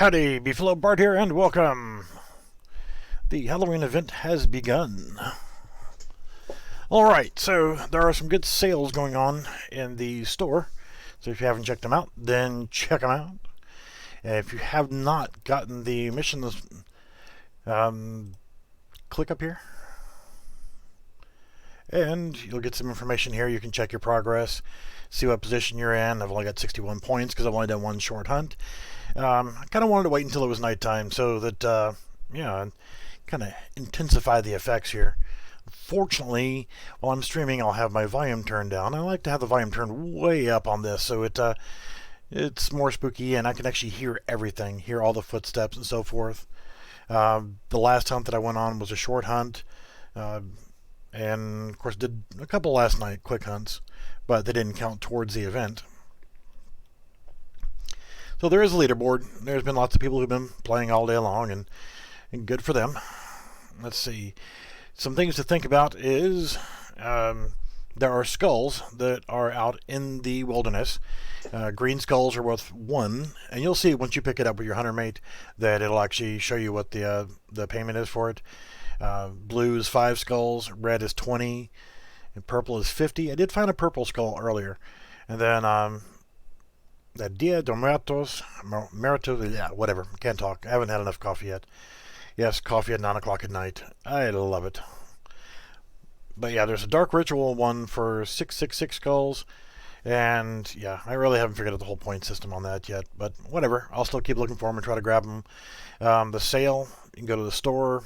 Howdy, Beefalo Bart here, and welcome! The Halloween event has begun. Alright, so there are some good sales going on in the store. So if you haven't checked them out, then check them out. And if you have not gotten the missions, click up here. And you'll get some information here. You can check your progress, see what position you're in. I've only got 61 points because I've only done one short hunt. I kind of wanted to wait until it was nighttime so that, kind of intensify the effects here. Fortunately, while I'm streaming, I'll have my volume turned down. I like to have the volume turned way up on this so it's more spooky and I can actually hear everything, hear all the footsteps and so forth. The last hunt that I went on was a short hunt. And of course did a couple last night, quick hunts, but they didn't count towards the event. So there is a leaderboard. There's been lots of people who've been playing all day long, and good for them. Let's see. Some things to think about is there are skulls that are out in the wilderness. Green skulls are worth 1, and you'll see once you pick it up with your hunter mate that it'll actually show you what the payment is for it. Blue is 5 skulls, red is 20, and purple is 50. I did find a purple skull earlier. And then the Dia de Muertos, whatever, can't talk. I haven't had enough coffee yet. Yes, coffee at 9 o'clock at night. I love it. But yeah, there's a dark ritual one for 666 skulls. And yeah, I really haven't figured out the whole point system on that yet. But whatever, I'll still keep looking for them and try to grab them. The sale, you can go to the store,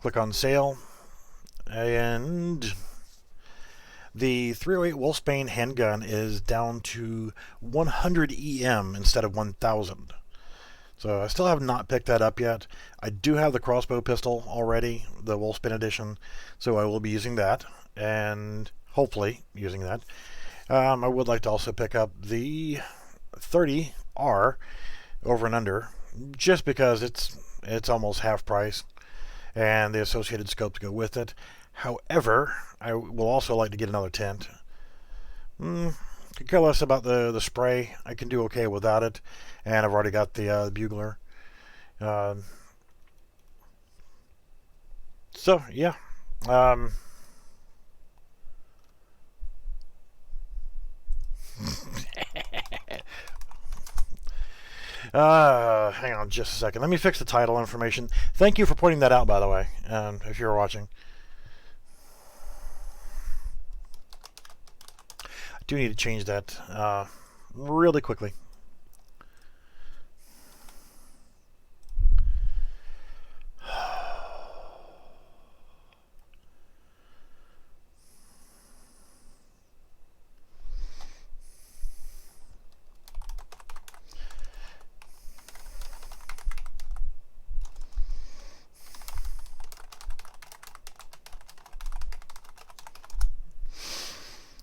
click on sale, and the 308 Wolfsbane handgun is down to 100 EM instead of 1000. So I still have not picked that up yet. I do have the crossbow pistol already, the Wolfsbane edition, so I will be using that, and hopefully using that. I would like to also pick up the 30R over and under, just because it's almost half price, and the associated scope to go with it. However, I will also like to get another tent. Could care less about the spray. I can do okay without it, and I've already got the bugler. So yeah. Hang on just a second. Let me fix the title information. Thank you for pointing that out, by the way, if you're watching. I do need to change that really quickly.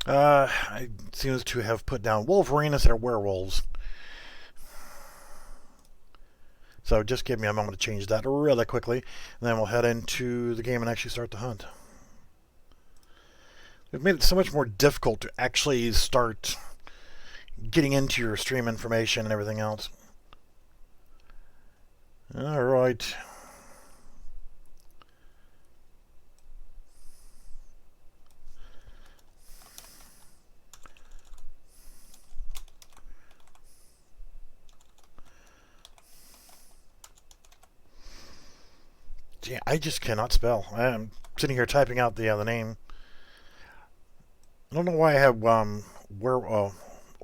I seems to have put down Wolverine instead of Werewolves. So just give me a moment to change that really quickly, and then we'll head into the game and actually start the hunt. We've made it so much more difficult to actually start getting into your stream information and everything else. Alright. Yeah, I just cannot spell. I'm sitting here typing out the name. I don't know why I have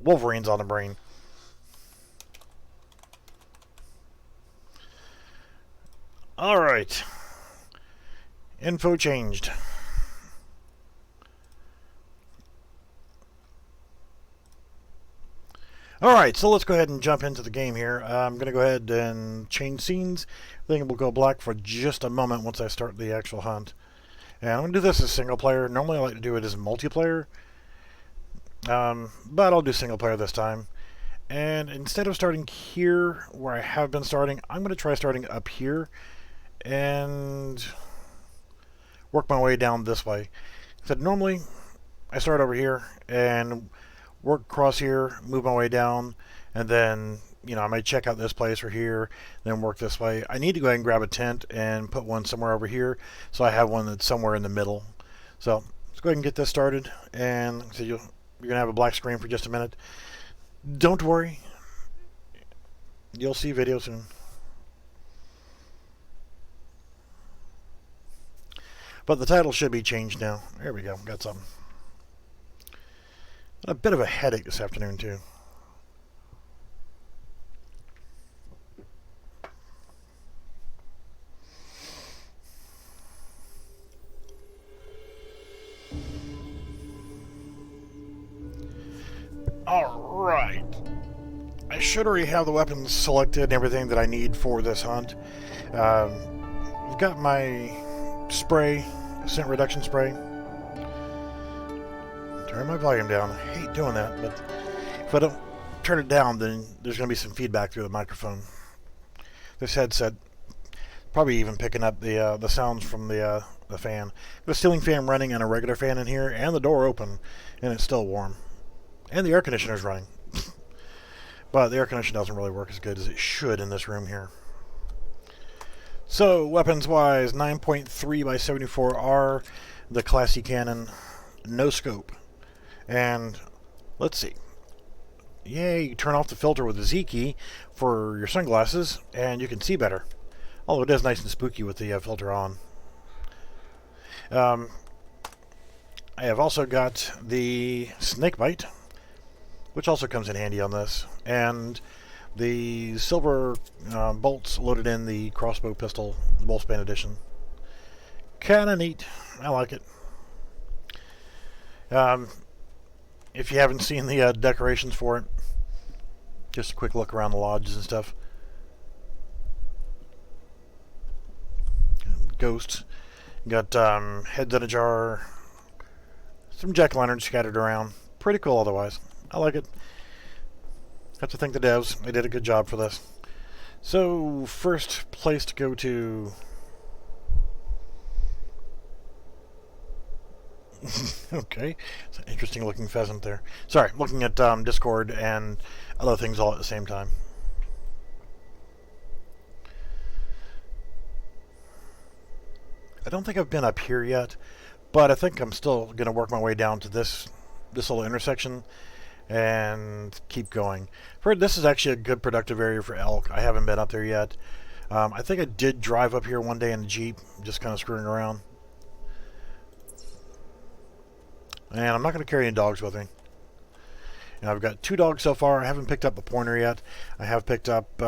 Wolverines on the brain. All right. Info changed. Alright, so let's go ahead and jump into the game here. I'm going to go ahead and change scenes. I think it will go black for just a moment once I start the actual hunt. And I'm going to do this as single player. Normally I like to do it as multiplayer. But I'll do single player this time. And instead of starting here where I have been starting, I'm going to try starting up here and work my way down this way. So normally I start over here and work across here, move my way down, and then I might check out this place or here, then work this way. I need to go ahead and grab a tent and put one somewhere over here, so I have one that's somewhere in the middle. So let's go ahead and get this started, and so you're going to have a black screen for just a minute. Don't worry, you'll see video soon. But the title should be changed now. There we go, got something. A bit of a headache this afternoon too. Alright. I should already have the weapons selected and everything that I need for this hunt. I've got my spray, scent reduction spray. Turn my volume down. I hate doing that, but if I don't turn it down, then there's going to be some feedback through the microphone. This headset probably even picking up the sounds from the fan. The ceiling fan running and a regular fan in here, and the door open, and it's still warm. And the air conditioner's running. But the air conditioner doesn't really work as good as it should in this room here. So, weapons-wise, 9.3 by 74R, the classy cannon, no scope. And, let's see. Yay, you turn off the filter with the Z key for your sunglasses, and you can see better. Although it is nice and spooky with the filter on. I have also got the snakebite, which also comes in handy on this, and the silver bolts loaded in the crossbow pistol, the Wolfsbane edition. Kinda neat. I like it. If you haven't seen the decorations for it, just a quick look around the lodges and stuff. Ghosts. Got heads in a jar, some jack-o'-lanterns scattered around. Pretty cool otherwise. I like it. Have to thank the devs. They did a good job for this. So, first place to go to... Okay. It's an interesting looking pheasant there. Sorry, looking at Discord and other things all at the same time. I don't think I've been up here yet, but I think I'm still going to work my way down to this little intersection and keep going. This is actually a good productive area for elk. I haven't been up there yet. I think I did drive up here one day in a Jeep, just kind of screwing around. And I'm not going to carry any dogs with me. And I've got 2 dogs so far. I haven't picked up the pointer yet. I have picked up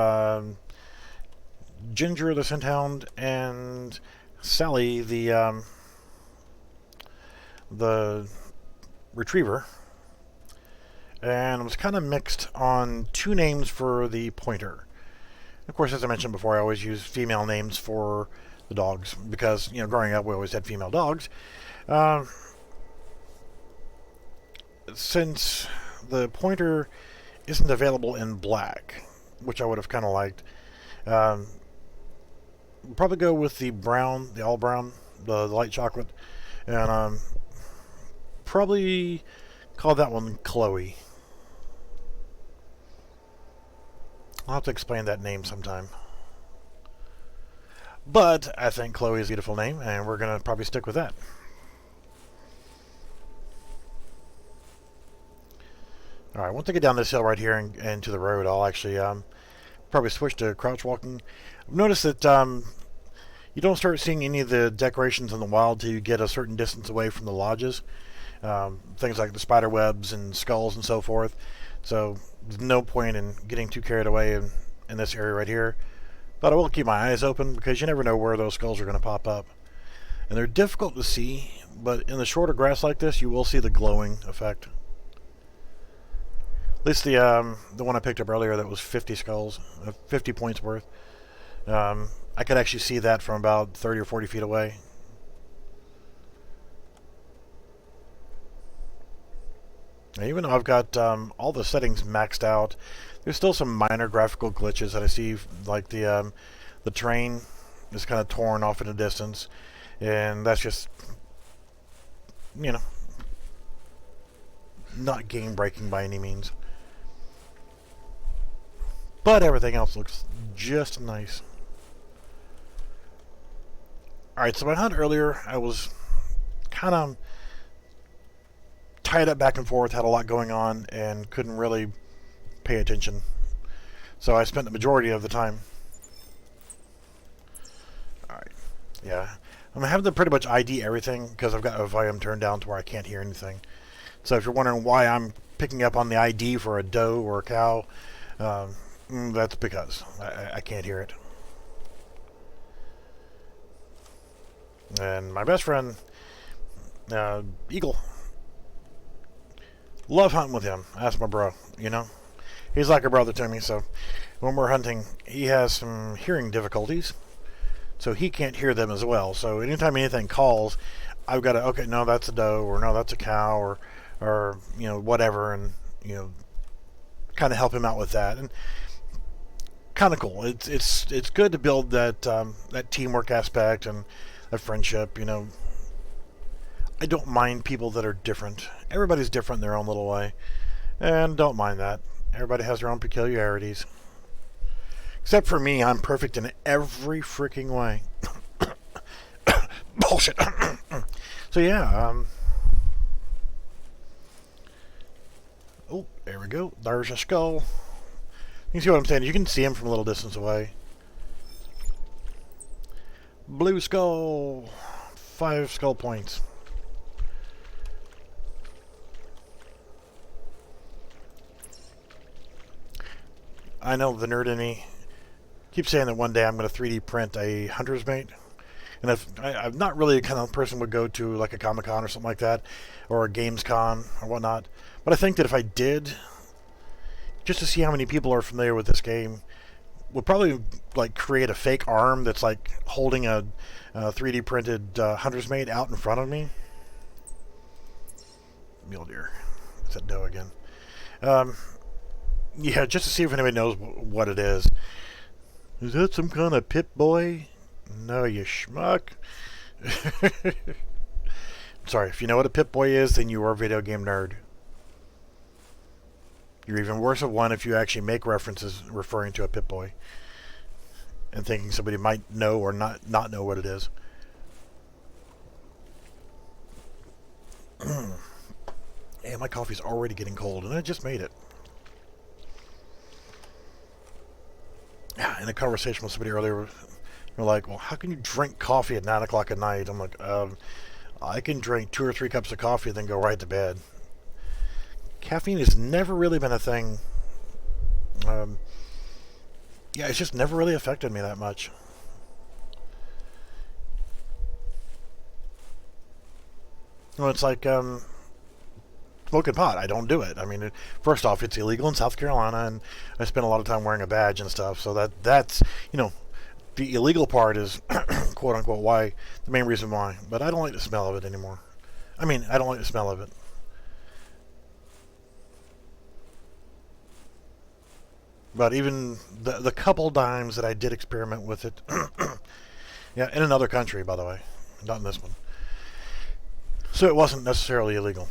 Ginger, the scent hound, and Sally, the retriever. And I was kind of mixed on 2 names for the pointer. Of course, as I mentioned before, I always use female names for the dogs because, growing up we always had female dogs. Since the pointer isn't available in black, which I would have kind of liked, probably go with the brown, the all brown, the light chocolate, and probably call that one Chloe. I'll have to explain that name sometime. But I think Chloe is a beautiful name, and we're going to probably stick with that. Alright, once I get down this hill right here and to the road, I'll actually probably switch to crouch walking. I've noticed that you don't start seeing any of the decorations in the wild till you get a certain distance away from the lodges. Things like the spider webs and skulls and so forth. So there's no point in getting too carried away in this area right here. But I will keep my eyes open because you never know where those skulls are going to pop up. And they're difficult to see, but in the shorter grass like this, you will see the glowing effect. At least the one I picked up earlier that was 50 skulls, 50 points worth. I could actually see that from about 30 or 40 feet away. Now, even though I've got all the settings maxed out, there's still some minor graphical glitches that I see, like the train is kind of torn off in the distance, and that's just, not game breaking by any means. but everything else looks just nice. Alright, so my hunt earlier, I was kind of tied up back and forth, had a lot going on, and couldn't really pay attention. So I spent the majority of the time. Alright, yeah. I'm having to pretty much ID everything because I've got a volume turned down to where I can't hear anything. So if you're wondering why I'm picking up on the ID for a doe or a cow, that's because I can't hear it. And my best friend, Eagle, love hunting with him. That's my bro, you know. He's like a brother to me, so when we're hunting, he has some hearing difficulties, so he can't hear them as well. So anytime anything calls, I've got to, okay, no, that's a doe, or no, that's a cow, or you know, whatever, and you know, kind of help him out with that. And kind of cool. It's good to build that that teamwork aspect and a friendship. You know, I don't mind people that are different. Everybody's different in their own little way, and don't mind that. Everybody has their own peculiarities. Except for me, I'm perfect in every freaking way. Bullshit. So yeah, oh, there we go. There's a skull. You can see what I'm saying. You can see him from a little distance away. Blue skull. 5 skull points. I know the nerd in me keeps saying that one day I'm going to 3D print a hunter's mate. And I'm not really the kind of person who would go to like a Comic-Con or something like that, or a Gamescom or whatnot. But I think that if I did, just to see how many people are familiar with this game, would probably like create a fake arm that's like holding a 3D printed hunter's mate out in front of me. Mule deer. It's that doe again. Yeah, just to see if anybody knows what it is. Is that some kind of Pip Boy? No, you schmuck. Sorry, if you know what a Pip Boy is, then you are a video game nerd. You're even worse of one if you actually make references referring to a Pip Boy and thinking somebody might know or not know what it is. Yeah, my coffee's already getting cold, and I just made it. Yeah, in a conversation with somebody earlier, they're like, well, how can you drink coffee at 9 o'clock at night? I'm like, I can drink 2 or 3 cups of coffee and then go right to bed. Caffeine has never really been a thing. Yeah, it's just never really affected me that much. Well, it's like smoking pot. I don't do it. I mean, first off, it's illegal in South Carolina, and I spend a lot of time wearing a badge and stuff. So that's you know, the illegal part is quote unquote why, the main reason why. But I don't like the smell of it anymore. I mean, I don't like the smell of it. But even the couple times that I did experiment with it, yeah, in another country, by the way, not in this one. So it wasn't necessarily illegal,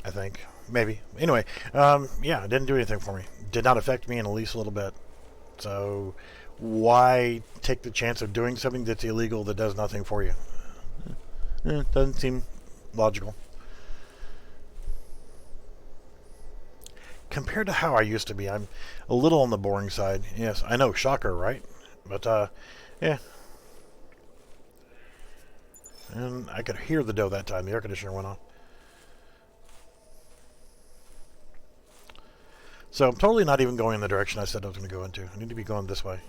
I think. Maybe. Anyway, yeah, it didn't do anything for me. Did not affect me in the least little bit. So why take the chance of doing something that's illegal that does nothing for you? It doesn't seem logical. Compared to how I used to be, I'm a little on the boring side. Yes, I know, shocker, right? But, yeah. And I could hear the doe that time. The air conditioner went off. So I'm totally not even going in the direction I said I was going to go into. I need to be going this way.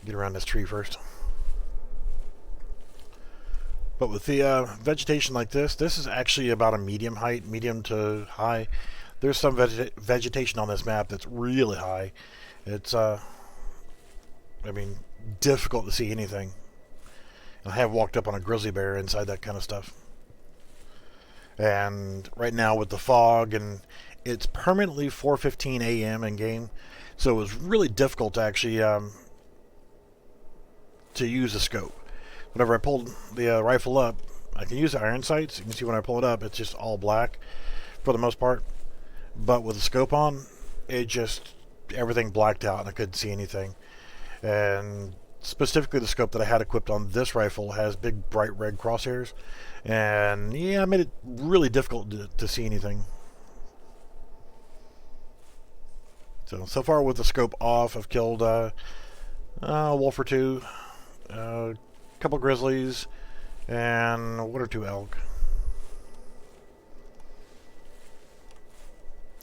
Get around this tree first. But with the vegetation like this is actually about a medium height, medium to high. There's some vegetation on this map that's really high. It's, I mean, difficult to see anything. I have walked up on a grizzly bear inside that kind of stuff. And right now with the fog, and it's permanently 4:15 a.m. in game, so it was really difficult to actually to use the scope. Whenever I pulled the rifle up, I can use the iron sights. You can see when I pull it up, it's just all black for the most part. But with the scope on, it just everything blacked out and I couldn't see anything. And specifically the scope that I had equipped on this rifle has big bright red crosshairs, and yeah, it made it really difficult to see anything. So far with the scope off, I've killed a wolf or two, a couple grizzlies, and 1 or 2 elk.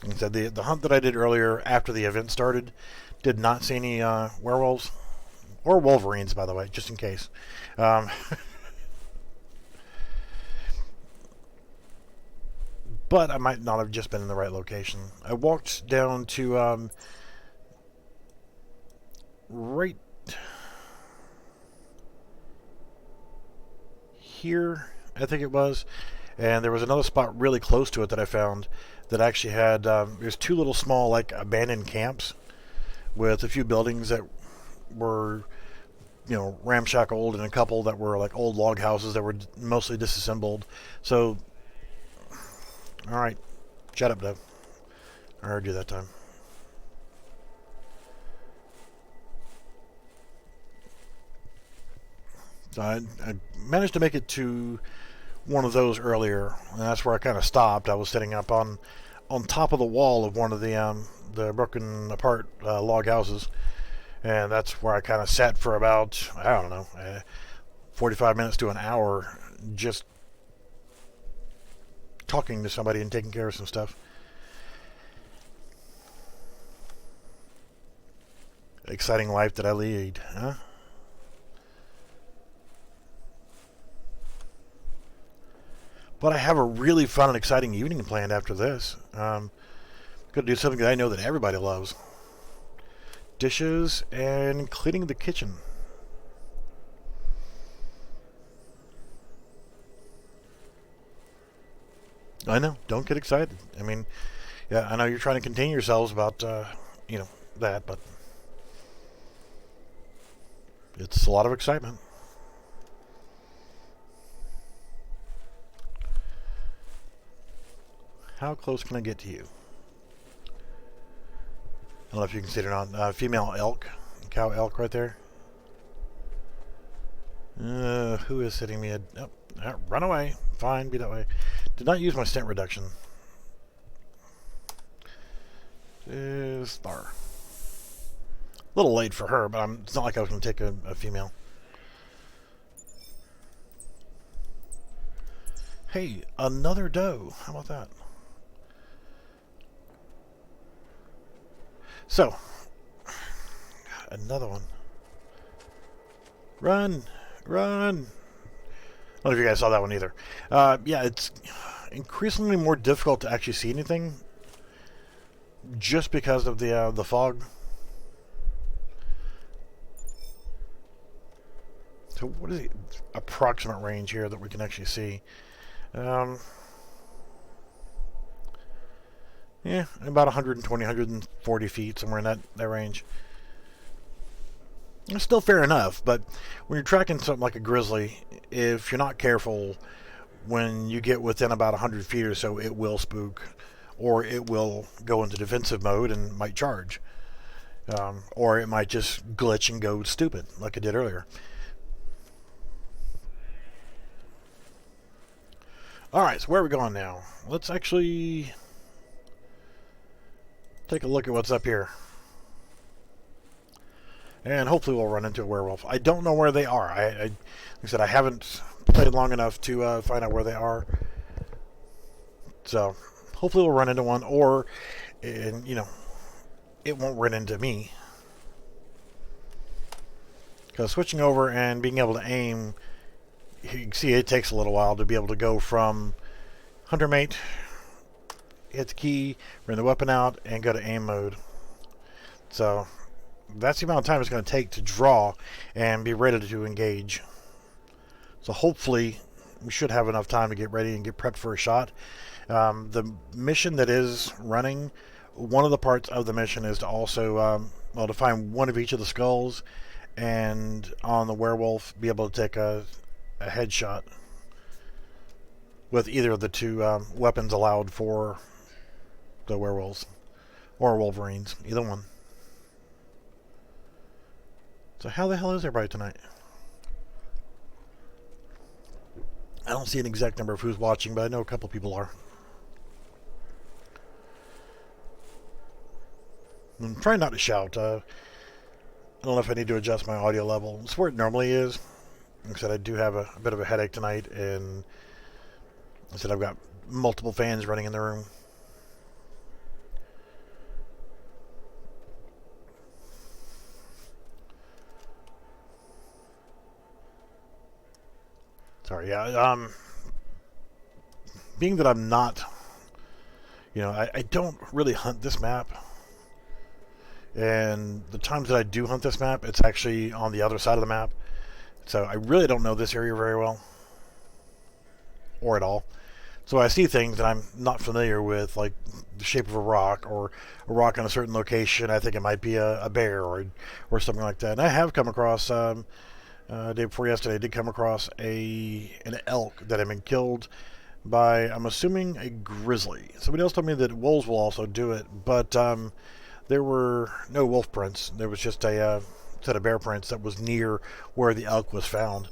Like I said, the hunt that I did earlier after the event started did not see any werewolves. Or wolverines, by the way, just in case. But I might not have just been in the right location. I walked down to right here, I think it was. And there was another spot really close to it that I found that actually had, there's 2 little small, like, abandoned camps with a few buildings that were, you know, ramshackled, and a couple that were like old log houses that were mostly disassembled. So, all right, shut up, Dove. I heard you that time. So I managed to make it to one of those earlier, and that's where I kind of stopped. I was sitting up on top of the wall of one of the broken apart log houses. And that's where I kind of sat for about, I don't know, 45 minutes to an hour just talking to somebody and taking care of some stuff. Exciting life that I lead, huh? But I have a really fun and exciting evening planned after this. Going to do something that I know that everybody loves. Dishes and cleaning the kitchen. I know, don't get excited. I mean, yeah, I know you're trying to contain yourselves about, you know, that, but it's a lot of excitement. How close can I get to you? I don't know if you can see it or not. Female elk. Cow elk right there. Who is hitting me? Oh, run away. Fine, be that way. Did not use my scent reduction. Star. A little late for her, but it's not like I was going to take a female. Hey, another doe. How about that? So, another one. Run! Run! I don't know if you guys saw that one either. Yeah, it's increasingly more difficult to actually see anything just because of the fog. So what is the approximate range here that we can actually see? Yeah, about 120, 140 feet, somewhere in that range. It's still fair enough, but when you're tracking something like a grizzly, if you're not careful, when you get within about 100 feet or so, it will spook, or it will go into defensive mode and might charge. Or it might just glitch and go stupid, like it did earlier. Alright, so where are we going now? Let's actually take a look at what's up here. And hopefully we'll run into a werewolf. I don't know where they are. Like I said, I haven't played long enough to find out where they are. So hopefully we'll run into one, or, you know, it won't run into me. Because switching over and being able to aim, you can see it takes a little while to be able to go from hunter mate, hit the key, bring the weapon out, and go to aim mode. So that's the amount of time it's going to take to draw and be ready to engage. So hopefully we should have enough time to get ready and get prepped for a shot. The mission that is running, one of the parts of the mission is to also, well, to find one of each of the skulls, and on the werewolf be able to take a headshot with either of the two weapons allowed for the werewolves or wolverines, either one. So how the hell is everybody tonight? I don't see an exact number of who's watching, but I know a couple people are. I'm trying not to shout. I don't know if I need to adjust my audio level. It's where it normally is. Like I said, I do have a bit of a headache tonight, and I said I've got multiple fans running in the room. Sorry, yeah. Being that I'm not, I don't really hunt this map. And the times that I do hunt this map, it's actually on the other side of the map. So I really don't know this area very well. Or at all. So I see things that I'm not familiar with, like the shape of a rock, or a rock in a certain location. I think it might be a bear or something like that. And I have come across, day before yesterday, I did come across an elk that had been killed by, I'm assuming, a grizzly. Somebody else told me that wolves will also do it, but there were no wolf prints. There was just a set of bear prints that was near where the elk was found.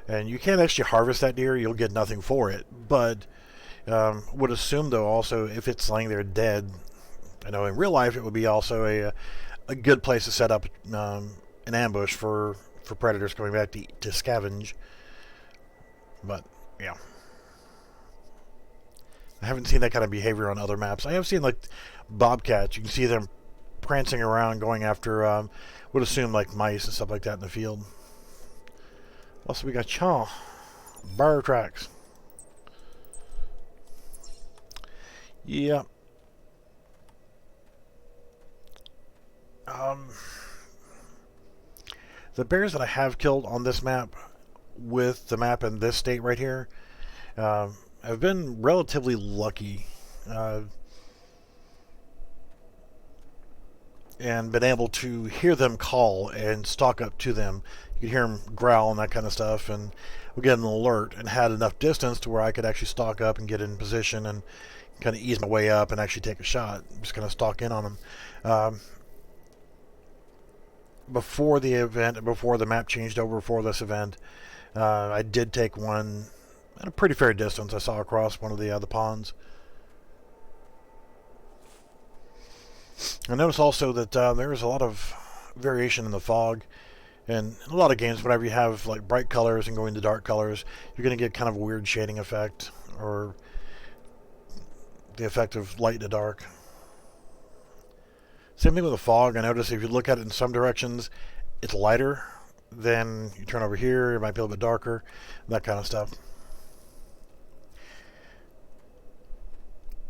And you can't actually harvest that deer. You'll get nothing for it. But would assume, though, also, if it's laying there dead, in real life, it would be also a good place to set up an ambush for predators coming back to scavenge. But, yeah. I haven't seen that kind of behavior on other maps. I have seen, like, bobcats. You can see them prancing around going after, would assume, like, mice and stuff like that in the field. Also, we got bear tracks. Yeah. The bears that I have killed on this map, with the map in this state right here, have been relatively lucky. And been able to hear them call and stalk up to them. You could hear them growl and that kind of stuff, and we get an alert and had enough distance to where I could actually stalk up and get in position and kind of ease my way up and actually take a shot. Just kind of stalk in on them. Before the event, before the map changed over for this event, I did take one at a pretty fair distance. I saw across one of the ponds. I noticed also that there is a lot of variation in the fog. And in a lot of games, whenever you have like bright colors and going to dark colors, you're going to get kind of a weird shading effect, or the effect of light to dark. Same thing with the fog. I notice if you look at it in some directions, it's lighter. Then you turn over here, it might be a little bit darker, that kind of stuff.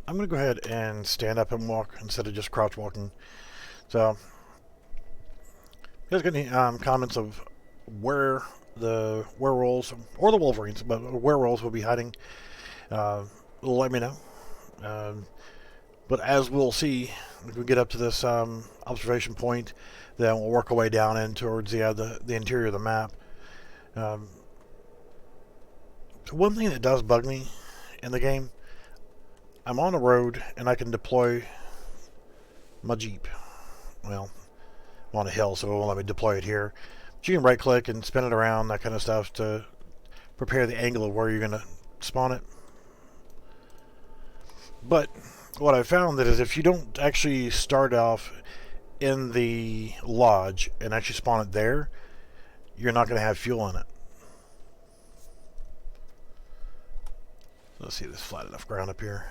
I'm going to go ahead and stand up and walk instead of just crouch walking. So, you guys got any comments of where the werewolves, or the wolverines, but werewolves will be hiding? Let me know. But as we'll see, if we get up to this observation point, then we'll work our way down in towards the interior of the map. So one thing that does bug me in the game, I'm on a road and I can deploy my Jeep. Well, I'm on a hill, so it won't let me deploy it here. But you can right click and spin it around, that kind of stuff, to prepare the angle of where you're going to spawn it. But what I found that is if you don't actually start off in the lodge and actually spawn it there, you're not going to have fuel in it. Let's see this flat enough ground up here.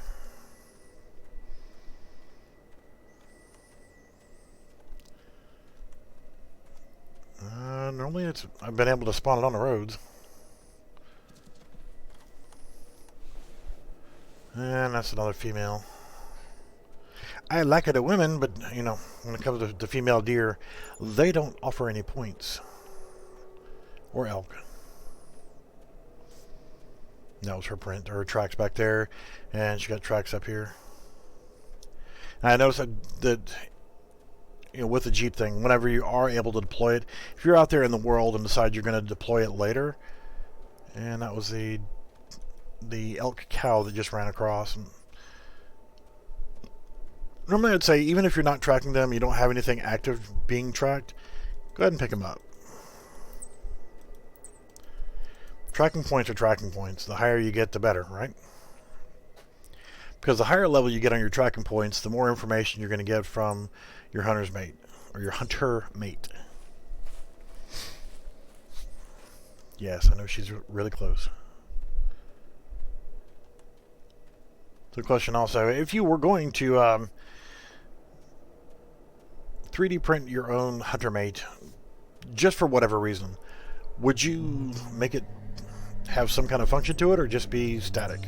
Normally I've been able to spawn it on the roads. And that's another female. I like it at women, but, you know, when it comes to female deer, they don't offer any points. Or elk. That was her print, or her tracks back there, and she got tracks up here. And I noticed that, you know, with the Jeep thing, whenever you are able to deploy it, if you're out there in the world and decide you're going to deploy it later, and that was the elk cow that just ran across. And normally I'd say even if you're not tracking them, you don't have anything active being tracked, Go ahead and pick him up. Tracking points are tracking points. The higher you get, the better, right? Because the higher level you get on your tracking points, the more information you're going to get from your hunter's mate, or your hunter mate. Yes, I know she's really close. The question also, if you were going to 3D print your own hunter mate, just for whatever reason, would you make it have some kind of function to it, or just be static?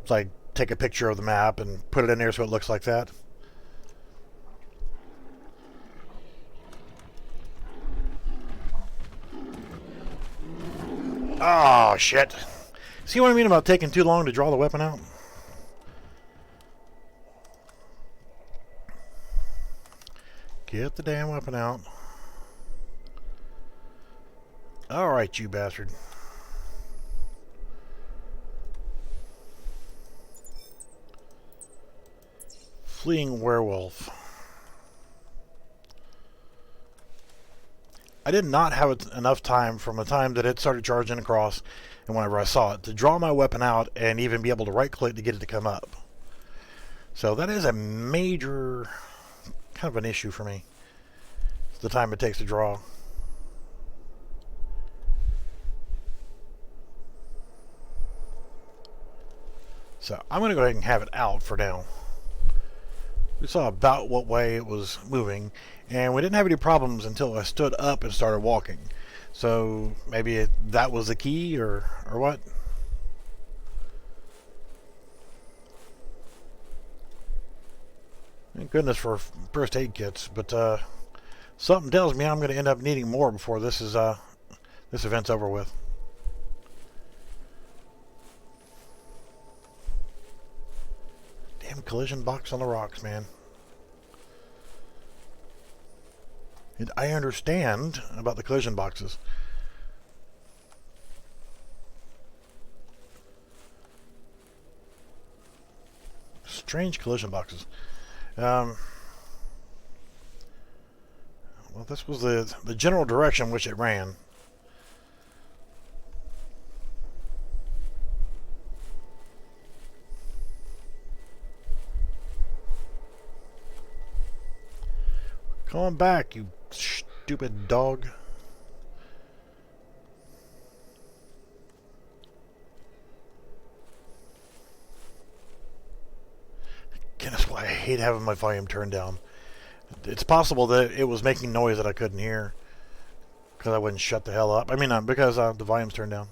It's like take a picture of the map and put it in there so it looks like that. Oh, shit. See what I mean about taking too long to draw the weapon out? Get the damn weapon out. Alright, you bastard. Fleeing werewolf. I did not have enough time from the time that it started charging across and whenever I saw it to draw my weapon out and even be able to right click to get it to come up. So that is a major kind of an issue for me. It's the time it takes to draw. So I'm going to go ahead and have it out for now. We saw about what way it was moving, and we didn't have any problems until I stood up and started walking. So maybe that was the key, or what? Thank goodness for first aid kits, but something tells me I'm going to end up needing more before this event's over with. Damn collision box on the rocks, man. And I understand about the collision boxes. Strange collision boxes. Well, this was the general direction which it ran. Come on back, you stupid dog. Goodness, why I hate having my volume turned down. It's possible that it was making noise that I couldn't hear because I wouldn't shut the hell up. I mean, because the volume's turned down.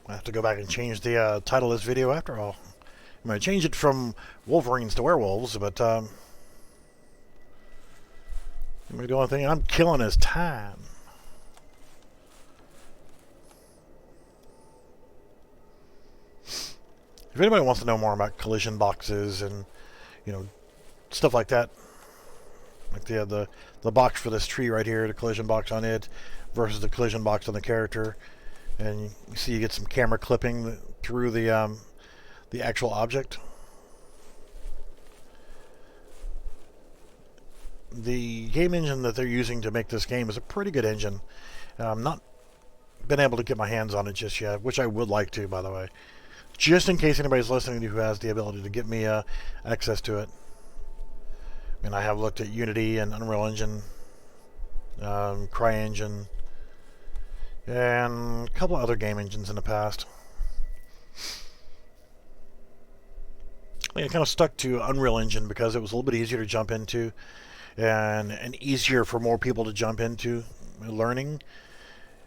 I have to go back and change the title of this video after all. I'm going to change it from Wolverines to Werewolves, but the only thing I'm killing is time. If anybody wants to know more about collision boxes and, stuff like that, like the box for this tree right here, the collision box on it versus the collision box on the character, and you see you get some camera clipping through the actual object. The game engine that they're using to make this game is a pretty good engine. I'm not been able to get my hands on it just yet, which I would like to, by the way, just in case anybody's listening who has the ability to get me access to it. I mean, I have looked at Unity and Unreal Engine, CryEngine, and a couple of other game engines in the past. I kind of stuck to Unreal Engine because it was a little bit easier to jump into and easier for more people to jump into learning.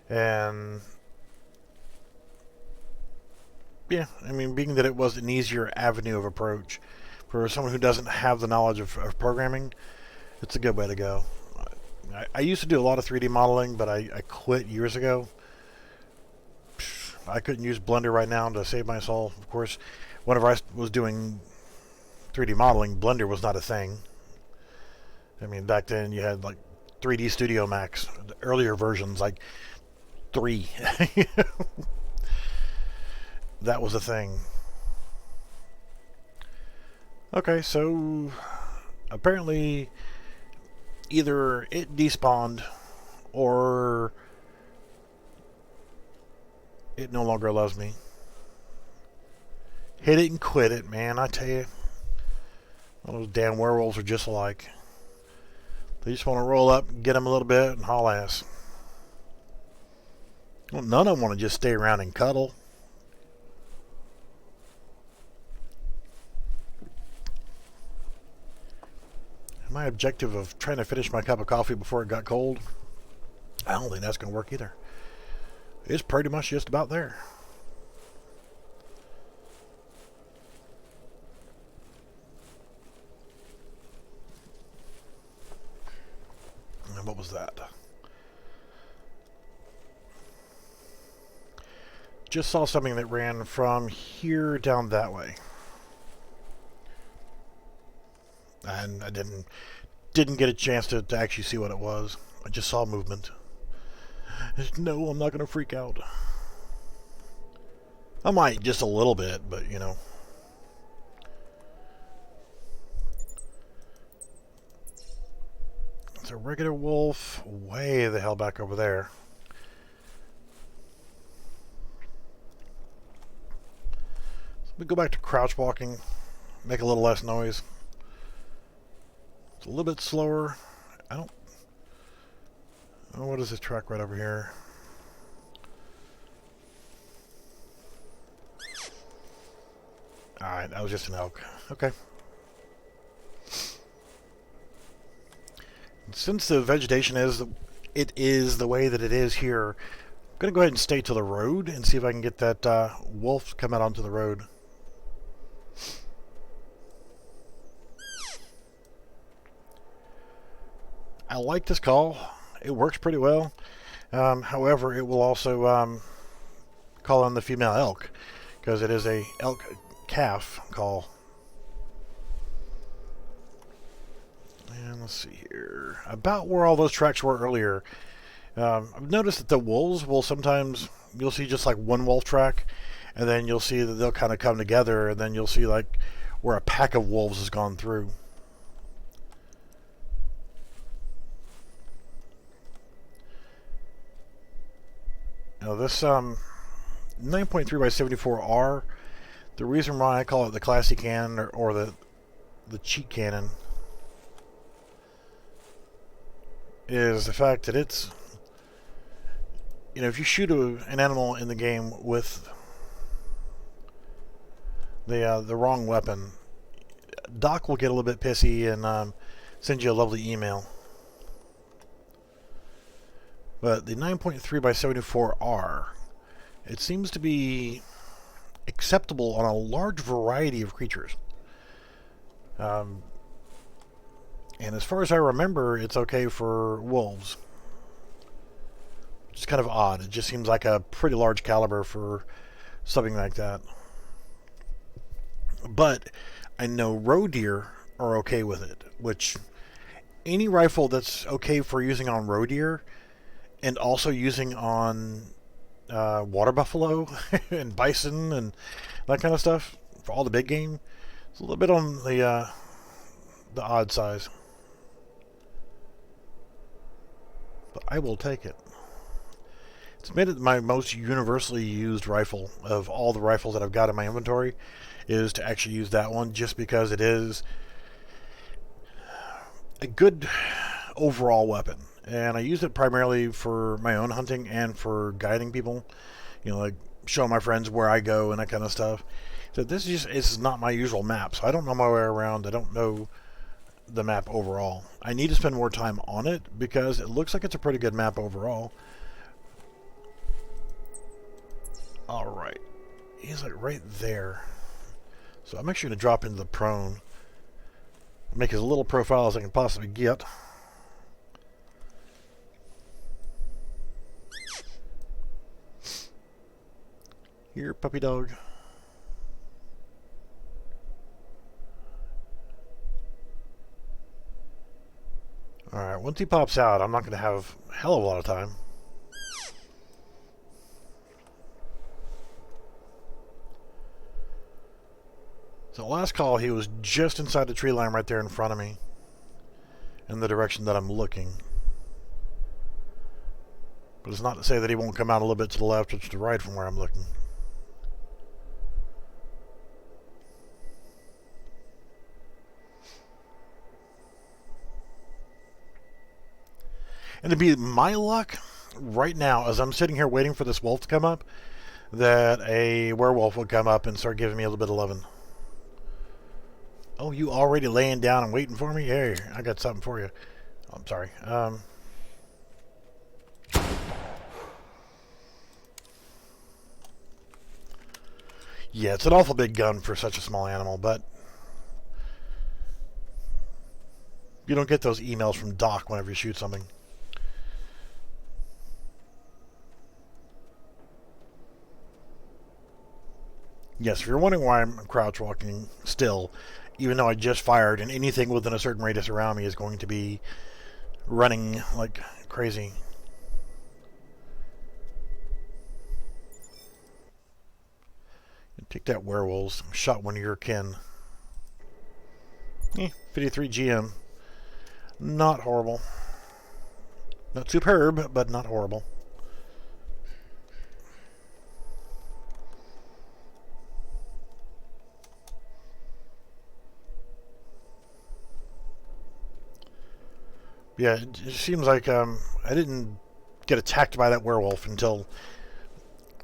And yeah, I mean, being that it was an easier avenue of approach for someone who doesn't have the knowledge of programming, it's a good way to go. I used to do a lot of 3D modeling, but I quit years ago. I couldn't use Blender right now to save my soul. Of course, whenever I was doing 3D modeling, Blender was not a thing. I mean, back then you had like 3D Studio Max, the earlier versions, like 3. That was a thing. Okay, so apparently either it despawned or it no longer loves me. Hit it and quit it, man. I tell you, all those damn werewolves are just alike. They just want to roll up, get them a little bit, and haul ass. Well, none of them want to just stay around and cuddle. My objective of trying to finish my cup of coffee before it got cold, I don't think that's going to work either. It's pretty much just about there. And what was that? Just saw something that ran from here down that way. And I didn't get a chance to actually see what it was. I just saw movement. No, I'm not going to freak out. I might just a little bit, but you know. It's a regular wolf way the hell back over there. So we go back to crouch walking, make a little less noise. It's a little bit slower. Oh, what is this track right over here? Alright, that was just an elk. Okay. And since the vegetation is the way that it is here, I'm going to go ahead and stay to the road and see if I can get that wolf come out onto the road. I like this call. It works pretty well. However, it will also call on the female elk because it is a elk calf call. And let's see here. About where all those tracks were earlier. I've noticed that the wolves will sometimes, you'll see just like one wolf track, and then you'll see that they'll kind of come together, and then you'll see like where a pack of wolves has gone through. Now this 9.3 by 74R, the reason why I call it the classy cannon or the cheat cannon is the fact that it's, you know, if you shoot an animal in the game with the wrong weapon, Doc will get a little bit pissy and send you a lovely email. But the 9.3 by 74R, it seems to be acceptable on a large variety of creatures. And as far as I remember, it's okay for wolves. Which is kind of odd. It just seems like a pretty large caliber for something like that. But I know roe deer are okay with it, which any rifle that's okay for using on roe deer and also using on water buffalo and bison and that kind of stuff for all the big game, it's a little bit on the odd size. But I will take it. It's made it my most universally used rifle of all the rifles that I've got in my inventory, is to actually use that one just because it is a good overall weapon. And I use it primarily for my own hunting and for guiding people, you know, like showing my friends where I go and that kind of stuff. So this is not my usual map, so I don't know my way around. I don't know the map overall. I need to spend more time on it because it looks like it's a pretty good map overall. Alright, he's like right there. So I'm actually going to drop into the prone, make as little profile as I can possibly get. Here, puppy dog. Alright, once he pops out, I'm not going to have a hell of a lot of time. So last call, he was just inside the tree line right there in front of me, in the direction that I'm looking. But it's not to say that he won't come out a little bit to the left or to the right from where I'm looking. And to be my luck, right now, as I'm sitting here waiting for this wolf to come up, that a werewolf will come up and start giving me a little bit of loving. Oh, you already laying down and waiting for me? Here, I got something for you. Oh, I'm sorry. Yeah, it's an awful big gun for such a small animal, but you don't get those emails from Doc whenever you shoot something. Yes, if you're wondering why I'm crouch walking still, even though I just fired, and anything within a certain radius around me is going to be running like crazy. Take that, Werewolves. Shot one of your kin. 53 GM. Not horrible. Not superb, but not horrible. Yeah, it seems like I didn't get attacked by that werewolf until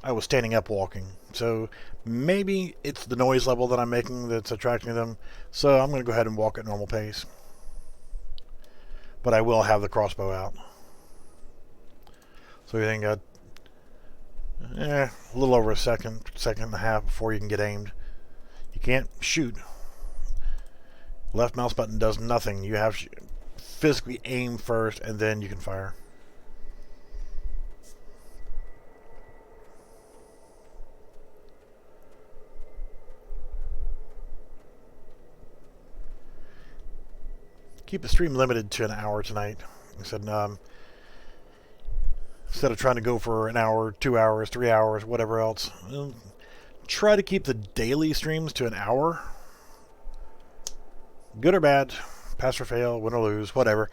I was standing up walking. So maybe it's the noise level that I'm making that's attracting them. So I'm going to go ahead and walk at normal pace. But I will have the crossbow out. So you think a little over a second and a half before you can get aimed. You can't shoot. Left mouse button does nothing. You have to physically aim first and then you can fire. Keep the stream limited to an hour tonight. I said, instead of trying to go for an hour, 2 hours, 3 hours, whatever else, try to keep the daily streams to an hour. Good or bad, pass or fail, win or lose, whatever.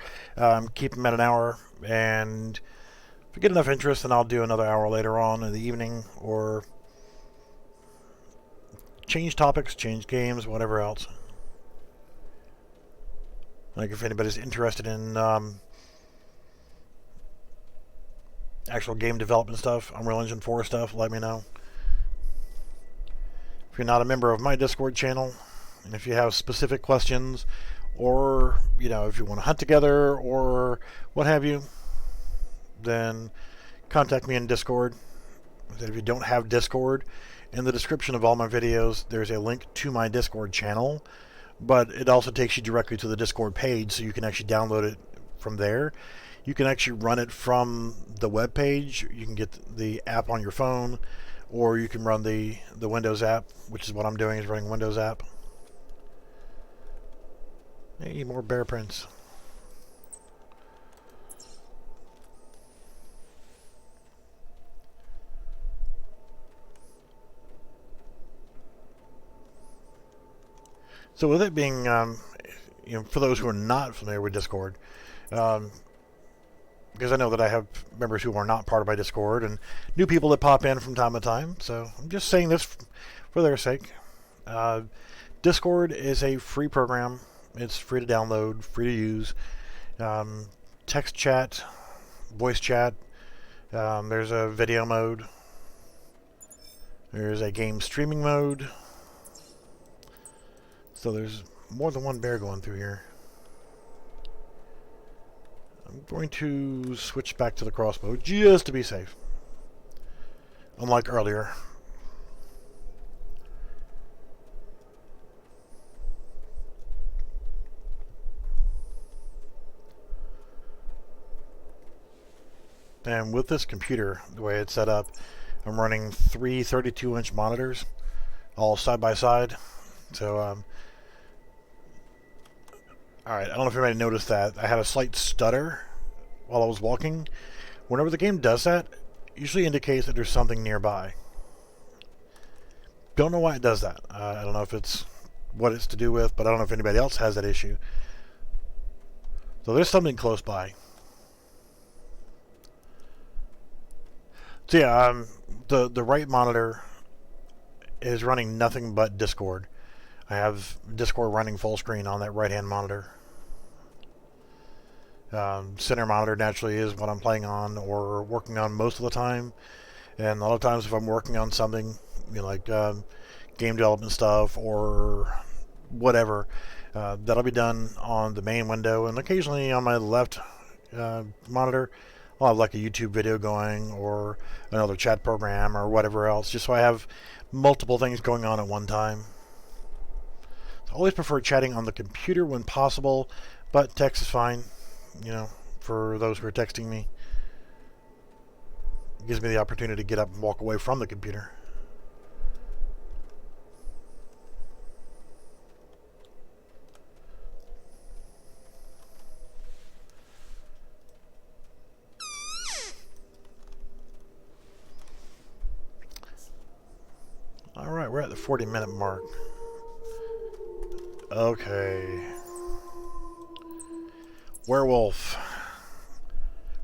Keep them at an hour, and if I get enough interest, then I'll do another hour later on in the evening, or change topics, change games, whatever else. Like if anybody's interested in actual game development stuff, Unreal Engine 4 stuff, let me know. If you're not a member of my Discord channel, and if you have specific questions, or if you want to hunt together or what have you, then contact me in Discord. If you don't have Discord, in the description of all my videos there's a link to my Discord channel, but it also takes you directly to the Discord page, so you can actually download it from there. You can actually run it from the web page. You can get the app on your phone, or you can run the Windows app, which is what I'm doing, is running Windows app. Hey, more bear prints. So with it being, for those who are not familiar with Discord, because I know that I have members who are not part of my Discord and new people that pop in from time to time, so I'm just saying this for their sake. Discord is a free program. It's free to download, free to use. Text chat, voice chat. There's a video mode. There's a game streaming mode. So there's more than one bear going through here. I'm going to switch back to the crossbow just to be safe. Unlike earlier. And with this computer, the way it's set up, I'm running three 32-inch monitors, all side by side. So, alright, I don't know if anybody noticed that. I had a slight stutter while I was walking. Whenever the game does that, it usually indicates that there's something nearby. Don't know why it does that. I don't know if it's what it's to do with, but I don't know if anybody else has that issue. So there's something close by. So yeah, the right monitor is running nothing but Discord. I have Discord running full screen on that right-hand monitor. Center monitor naturally is what I'm playing on or working on most of the time. And a lot of times if I'm working on something, you know, like game development stuff or whatever, that'll be done on the main window. And occasionally on my left monitor, I'll have like a YouTube video going or another chat program or whatever else, just so I have multiple things going on at one time. I always prefer chatting on the computer when possible, but text is fine, you know, for those who are texting me. It gives me the opportunity to get up and walk away from the computer. Alright, we're at the 40-minute mark. Okay. Werewolf.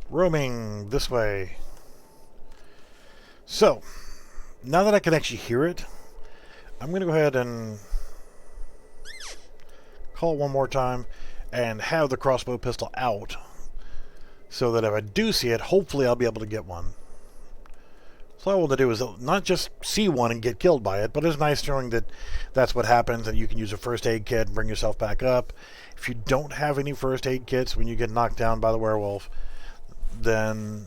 Roaming this way. So, now that I can actually hear it, I'm going to go ahead and call one more time and have the crossbow pistol out so that if I do see it, hopefully I'll be able to get one. So all I want to do is not just see one and get killed by it, but it's nice knowing that that's what happens and you can use a first aid kit and bring yourself back up. If you don't have any first aid kits when you get knocked down by the werewolf, then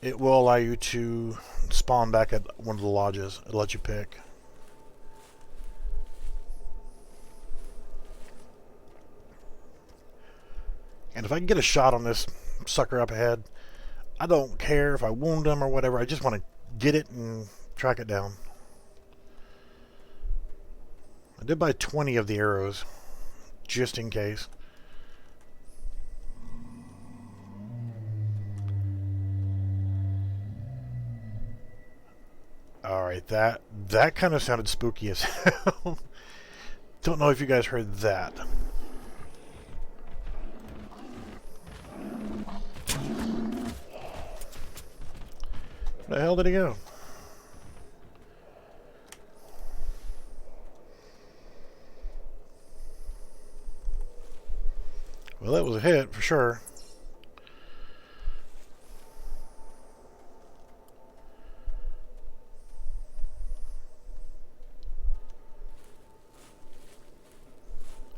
it will allow you to spawn back at one of the lodges. It'll let you pick. And if I can get a shot on this sucker up ahead, I don't care if I wound him or whatever. I just want to get it and track it down. I did buy 20 of the arrows, just in case. Alright, that kind of sounded spooky as hell. Don't know if you guys heard that. Where the hell did he go? Well, that was a hit for sure.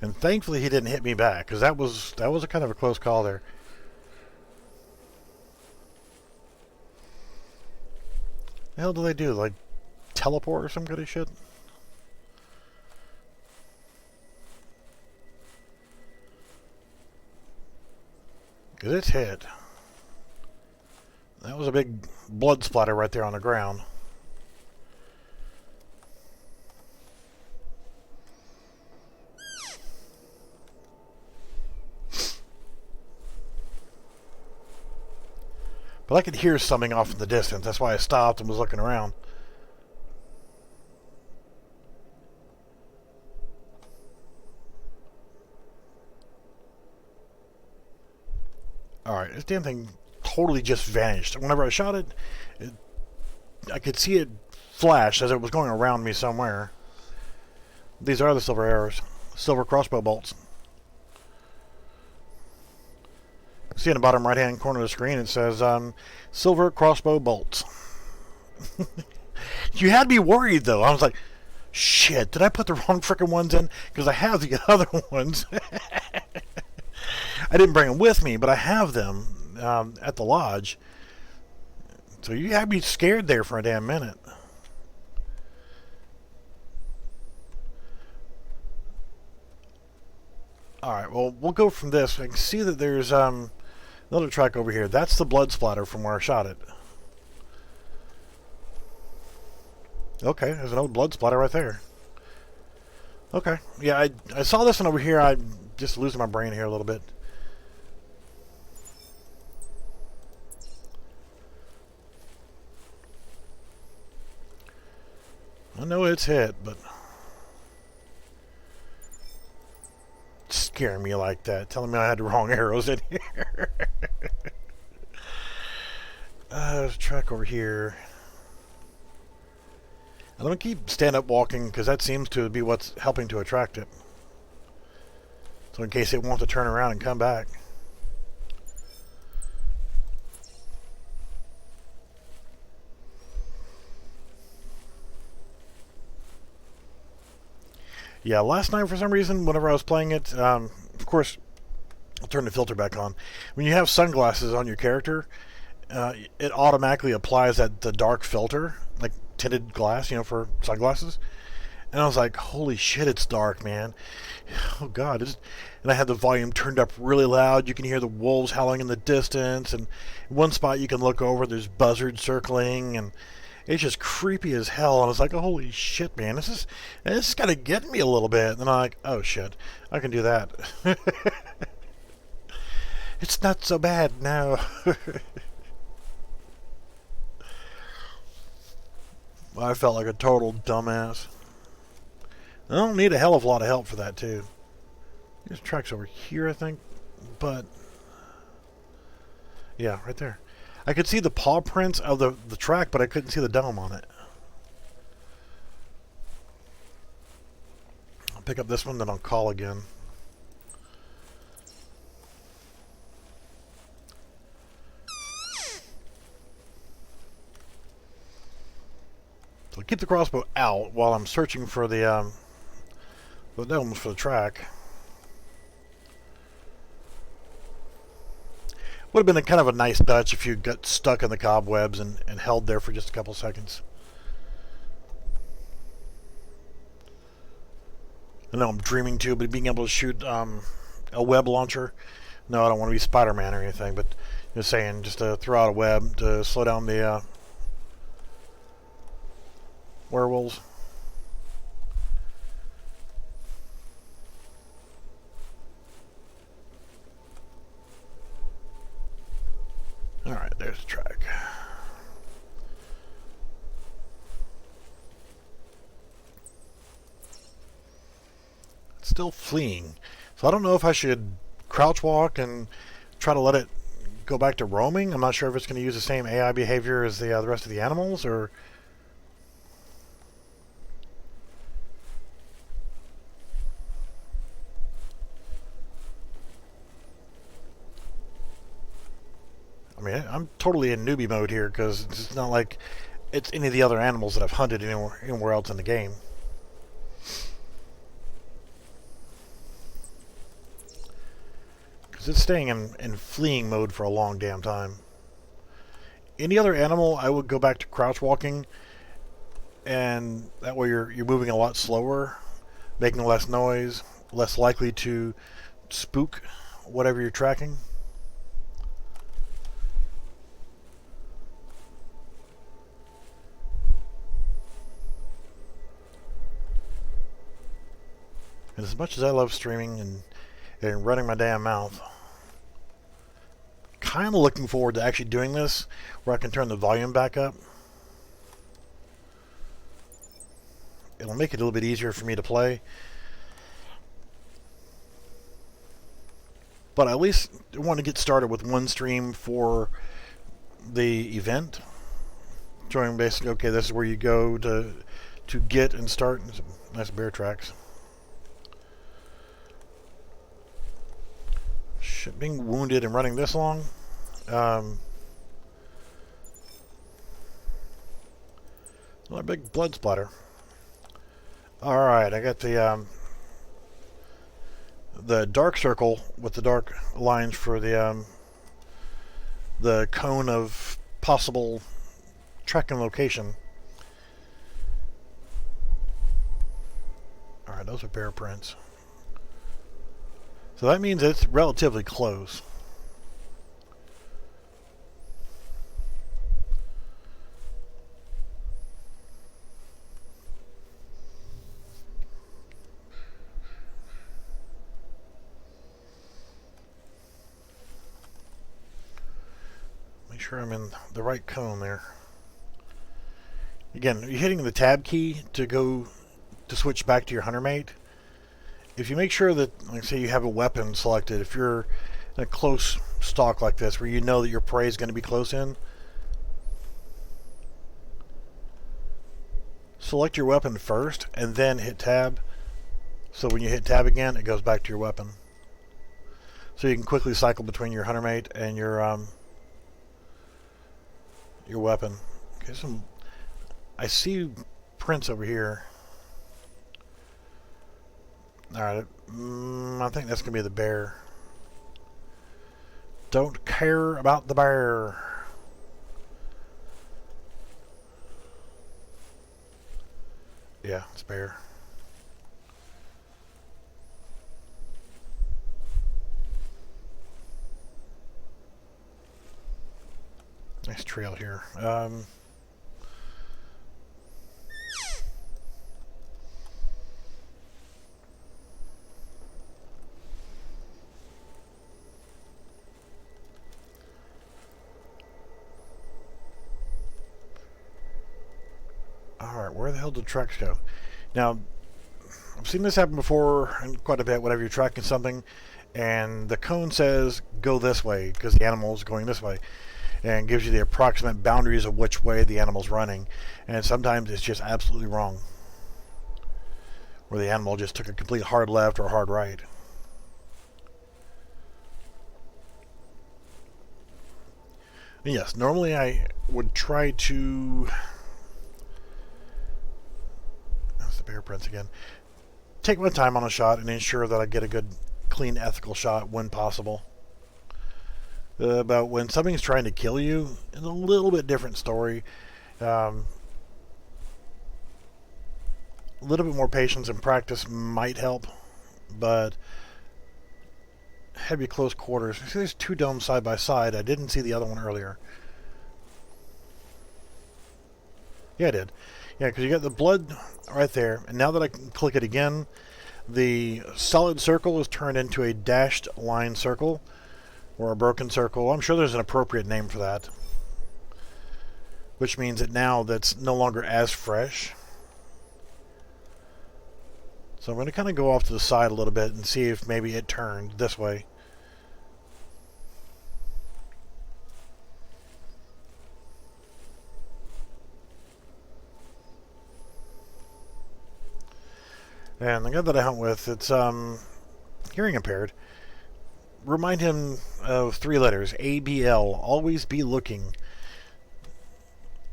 And thankfully he didn't hit me back, because that was a kind of a close call there. The hell do they do? Like teleport or some kind of shit? Because it's hit. That was a big blood splatter right there on the ground. But I could hear something off in the distance. That's why I stopped and was looking around. Alright, this damn thing totally just vanished. Whenever I shot it, I could see it flash as it was going around me somewhere. These are the silver arrows. Silver crossbow bolts. See in the bottom right hand corner of the screen it says silver crossbow bolts. You had me worried though. I was like, shit, did I put the wrong frickin' ones in? Because I have the other ones. I didn't bring them with me, but I have them at the lodge. So you had me scared there for a damn minute. Alright, well, we'll go from this. I can see that there's another track over here. That's the blood splatter from where I shot it. Okay, there's an old blood splatter right there. Okay, yeah, I saw this one over here. I'm just losing my brain here a little bit. I know it's hit, but it's scaring me like that, telling me I had the wrong arrows in here. There's a track over here. I'm going to keep stand-up walking because that seems to be what's helping to attract it. So in case it wants to turn around and come back. Yeah, last night for some reason, whenever I was playing it, of course, I'll turn the filter back on. When you have sunglasses on your character, it automatically applies the dark filter, like tinted glass, you know, for sunglasses. And I was like, holy shit, it's dark, man. Oh, God. And I had the volume turned up really loud. You can hear the wolves howling in the distance. And in one spot you can look over, there's buzzards circling. And it's just creepy as hell. And I was like, oh, holy shit, man. This is kind of getting me a little bit. And then I'm like, oh, shit. I can do that. It's not so bad now. I felt like a total dumbass. I don't need a hell of a lot of help for that, too. There's tracks over here, I think. But, yeah, right there. I could see the paw prints of the track, but I couldn't see the dome on it. I'll pick up this one, then I'll call again. So I'll keep the crossbow out while I'm searching for the domes for the track. Would have been a kind of a nice touch if you got stuck in the cobwebs and held there for just a couple seconds. I know I'm dreaming too, but being able to shoot a web launcher. No, I don't want to be Spider-Man or anything, but just saying, just to throw out a web to slow down the werewolves. Alright, there's the track. It's still fleeing. So I don't know if I should crouch walk and try to let it go back to roaming. I'm not sure if it's going to use the same AI behavior as the rest of the animals, or... I mean, I'm totally in newbie mode here because it's not like it's any of the other animals that I've hunted anywhere else in the game. Because it's staying in fleeing mode for a long damn time. Any other animal, I would go back to crouch walking, and that way you're moving a lot slower, making less noise, less likely to spook whatever you're tracking. And as much as I love streaming and running my damn mouth, kind of looking forward to actually doing this where I can turn the volume back up. It'll make it a little bit easier for me to play. But I at least want to get started with one stream for the event. Showing basically, okay, this is where you go to get and start. Some nice bear tracks. Shit, being wounded and running this long. Another big blood splatter. Alright, I got the dark circle with the dark lines for the cone of possible tracking location. Alright, those are bear prints. So that means it's relatively close. sure I'm in the right cone there. Again, you're hitting the tab key to go to switch back to your hunter mate. If you make sure that, like say you have a weapon selected, if you're in a close stalk like this where you know that your prey is going to be close in, select your weapon first and then hit tab. So when you hit tab again, it goes back to your weapon. So you can quickly cycle between your hunter mate and your weapon. Okay, I see prints over here. Alright, I think that's going to be the bear. Don't care about the bear. Yeah, it's bear. Nice trail here. Alright, where the hell did tracks go? Now, I've seen this happen before and quite a bit whenever you're tracking something and the cone says go this way because the animal's going this way and gives you the approximate boundaries of which way the animal's running, and sometimes it's just absolutely wrong where the animal just took a complete hard left or hard right. And yes, normally I would try to... bear prints again. Take my time on a shot and ensure that I get a good, clean, ethical shot when possible. But when something's trying to kill you, it's a little bit different story. A little bit more patience and practice might help, but heavy close quarters. See, there's two domes side by side. I didn't see the other one earlier. Yeah, I did. Yeah, because you got the blood right there, and now that I can click it again, the solid circle is turned into a dashed line circle, or a broken circle. I'm sure there's an appropriate name for that, which means that now that's no longer as fresh. So I'm going to kind of go off to the side a little bit and see if maybe it turned this way. And the guy that I hunt with, it's hearing impaired. Remind him of 3 letters, ABL. Always be looking.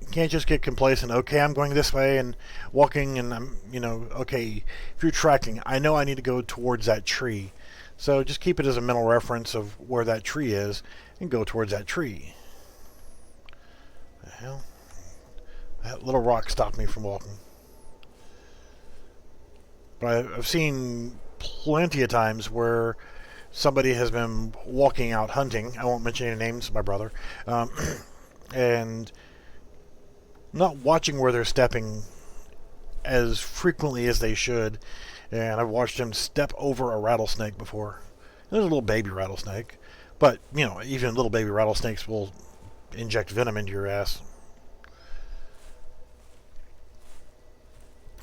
You can't just get complacent. Okay, I'm going this way and walking, and I'm, okay, if you're tracking, I know I need to go towards that tree. So just keep it as a mental reference of where that tree is and go towards that tree. The hell? That little rock stopped me from walking. But I've seen plenty of times where somebody has been walking out hunting. I won't mention any names, my brother. And not watching where they're stepping as frequently as they should. And I've watched them step over a rattlesnake before. There's a little baby rattlesnake. But, even little baby rattlesnakes will inject venom into your ass.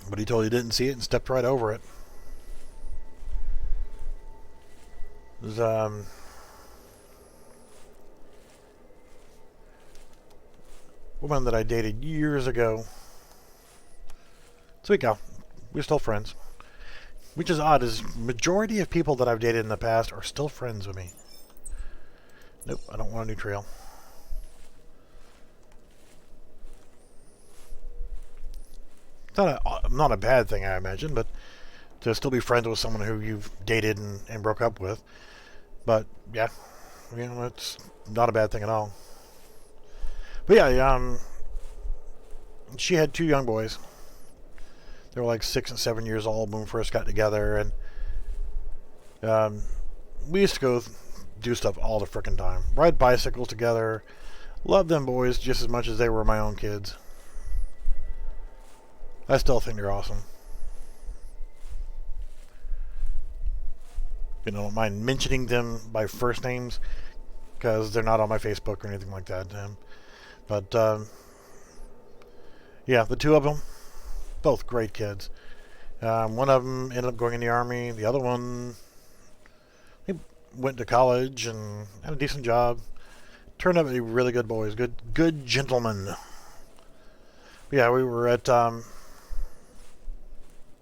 But he totally didn't see it and stepped right over it. There's woman that I dated years ago. So we're still friends. Which is odd, is majority of people that I've dated in the past are still friends with me. Nope, I don't want a new trail. Not a bad thing, I imagine, but to still be friends with someone who you've dated and broke up with. But yeah, it's not a bad thing at all. But yeah, she had 2 young boys. They were like 6 and 7 years old when we first got together, and we used to go do stuff all the frickin' time. Ride bicycles together. Love them boys just as much as they were my own kids. I still think they're awesome. I don't mind mentioning them by first names. because they're not on my Facebook or anything like that. But yeah, the two of them, both great kids. One of them ended up going in the Army. The other one, he went to college and had a decent job. Turned out to be really good boys, good gentlemen. But yeah, we were at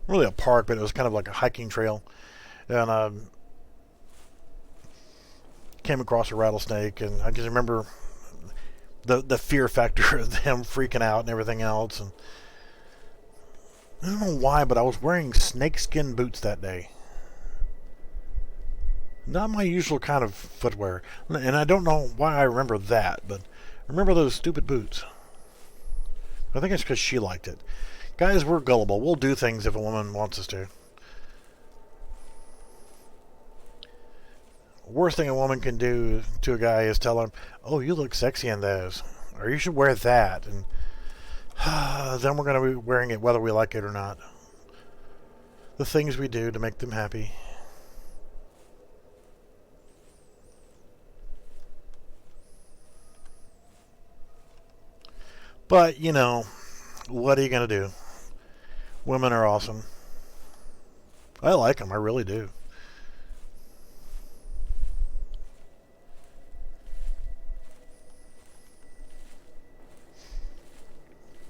really a park, but it was kind of like a hiking trail, and came across a rattlesnake, and I can remember the fear factor of them freaking out and everything else. And I don't know why, but I was wearing snakeskin boots that day. Not my usual kind of footwear. And I don't know why I remember that, but I remember those stupid boots. I think it's because she liked it. Guys, we're gullible. We'll do things if a woman wants us to. Worst thing a woman can do to a guy is tell him, "Oh, you look sexy in those," or "You should wear that," and then we're going to be wearing it whether we like it or not. The things we do to make them happy. But, you know, what are you going to do? Women are awesome. I like them. I really do.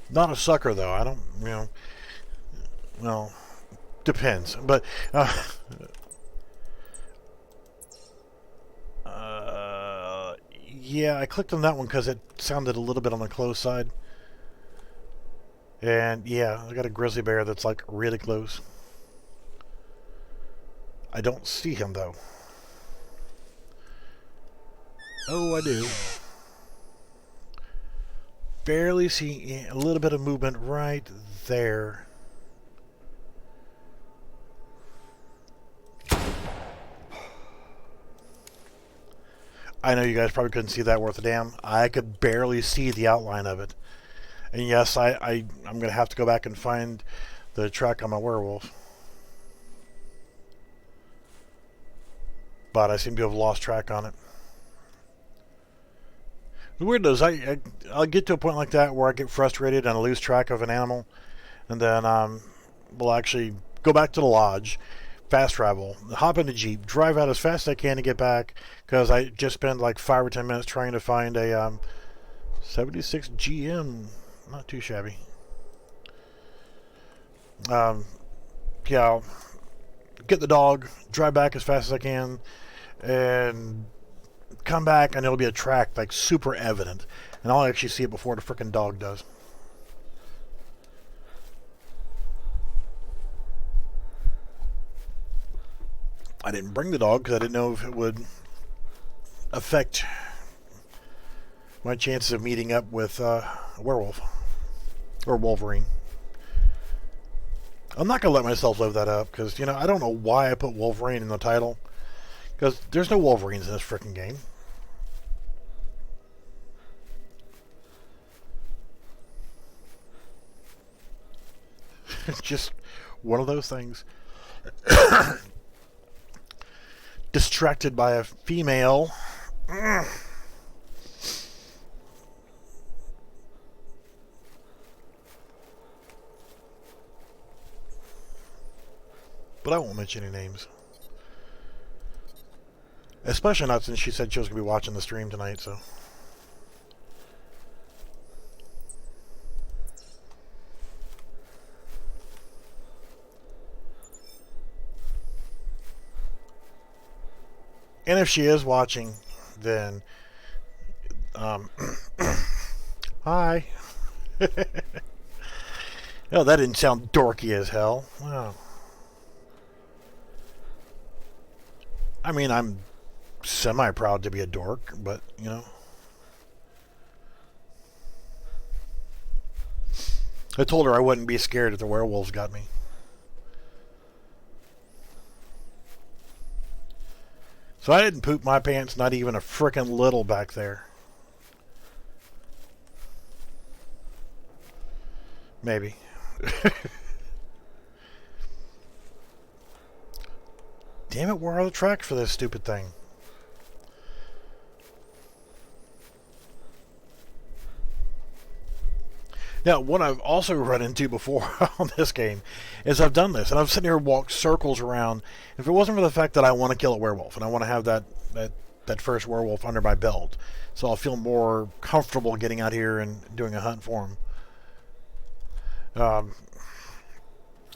Not a sucker, though. I don't, well, depends. But, yeah, I clicked on that one because it sounded a little bit on the close side. And, yeah, I got a grizzly bear that's, like, really close. I don't see him, though. Oh, I do. Barely see a little bit of movement right there. I know you guys probably couldn't see that worth a damn. I could barely see the outline of it. And yes, I'm going to have to go back and find the track on my werewolf. But I seem to have lost track on it. The weird is, I'll get to a point like that where I get frustrated and I lose track of an animal. And then we'll actually go back to the lodge, fast travel, hop in the Jeep, drive out as fast as I can to get back. Because I just spent like 5 or 10 minutes trying to find a 76 GM. Not too shabby. Yeah, I'll get the dog, drive back as fast as I can, and come back, and it'll be a track like super evident, and I'll actually see it before the frickin' dog does. I didn't bring the dog because I didn't know if it would affect my chances of meeting up with a werewolf or Wolverine. I'm not going to let myself live that up because, you know, I don't know why I put Wolverine in the title because there's no Wolverines in this frickin' game. It's just one of those things. Distracted by a female. But I won't mention any names. Especially not since she said she was going to be watching the stream tonight, so. And if she is watching, then hi. Oh, that didn't sound dorky as hell. Wow. I mean, I'm semi-proud to be a dork, but, you know. I told her I wouldn't be scared if the werewolves got me. So I didn't poop my pants, not even a frickin' little back there. Maybe. Damn it, where are the tracks for this stupid thing? Now, what I've also run into before on this game is I've done this, and I've sitting here and walked circles around. If it wasn't for the fact that I want to kill a werewolf, and I want to have that first werewolf under my belt, so I'll feel more comfortable getting out here and doing a hunt for him.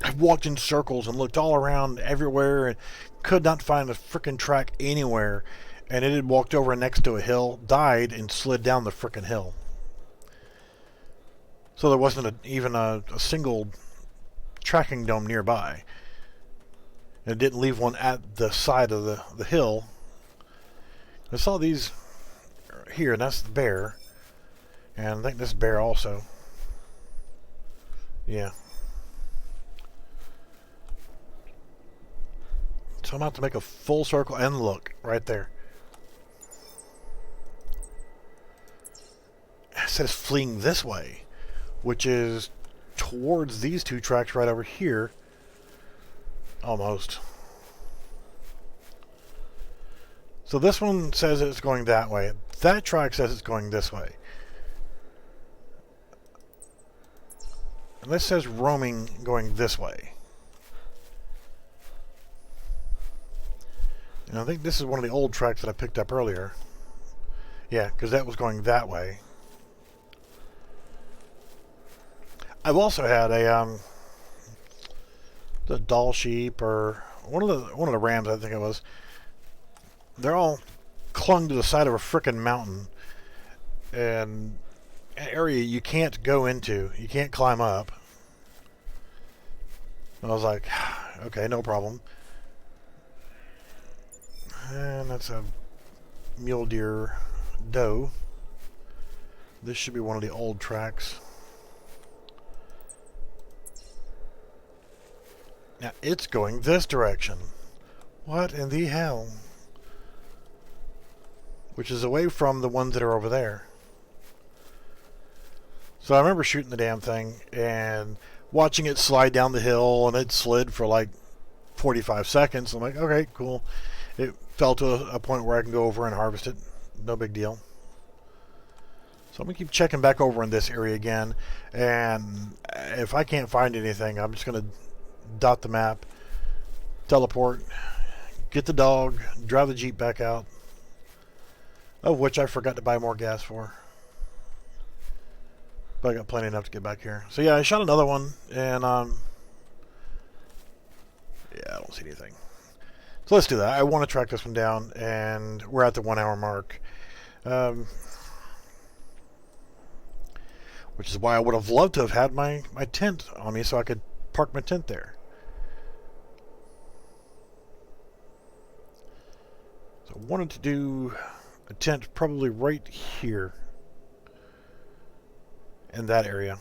I've walked in circles and looked all around everywhere and could not find a frickin' track anywhere, and it had walked over next to a hill, died, and slid down the frickin' hill. So there wasn't even a single tracking dome nearby. And it didn't leave one at the side of the hill. I saw these here, and that's the bear. And I think this bear also. Yeah. So I'm about to make a full circle, and look, right there. It says fleeing this way, which is towards these two tracks right over here. Almost. So this one says it's going that way. That track says it's going this way. And this says roaming going this way. And I think this is one of the old tracks that I picked up earlier. Yeah, because that was going that way. I've also had the doll sheep, or one of the rams, I think it was. They're all clung to the side of a frickin' mountain, and an area you can't go into. You can't climb up. And I was like, okay, no problem. And that's a mule deer doe. This should be one of the old tracks. Now it's going this direction. What in the hell? Which is away from the ones that are over there. So I remember shooting the damn thing and watching it slide down the hill, and it slid for like 45 seconds. I'm like, okay, cool. It fell to a point where I can go over and harvest it. No big deal. So I'm going to keep checking back over in this area again. And if I can't find anything, I'm just going to dot the map, teleport, get the dog, drive the Jeep back out. Of which I forgot to buy more gas for. But I got plenty enough to get back here. So yeah, I shot another one, and yeah, I don't see anything. So let's do that. I want to track this one down, and we're at the 1 hour mark. Which is why I would have loved to have had my tent on me so I could park my tent there. So I wanted to do a tent probably right here in that area.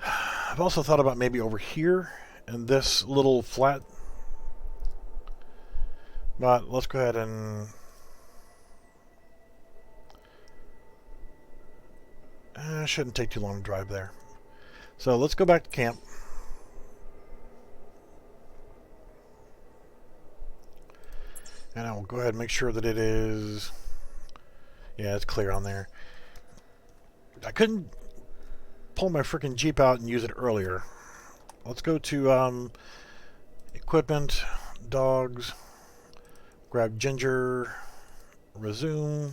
I've also thought about maybe over here in this little flat, but let's go ahead and shouldn't take too long to drive there. So let's go back to camp. And I will go ahead and make sure that it is... Yeah, it's clear on there. I couldn't pull my freaking Jeep out and use it earlier. Let's go to equipment, dogs, grab Ginger, resume.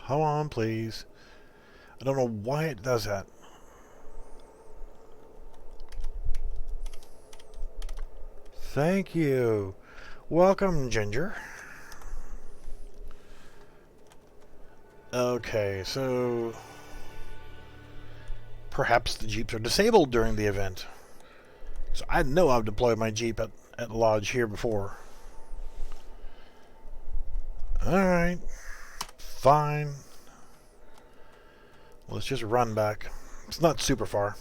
Come on, please. I don't know why it does that. Thank you. Welcome, Ginger. Okay, so perhaps the Jeeps are disabled during the event. So I know I've deployed my Jeep at the lodge here before. Alright. Fine. Let's just run back. It's not super far.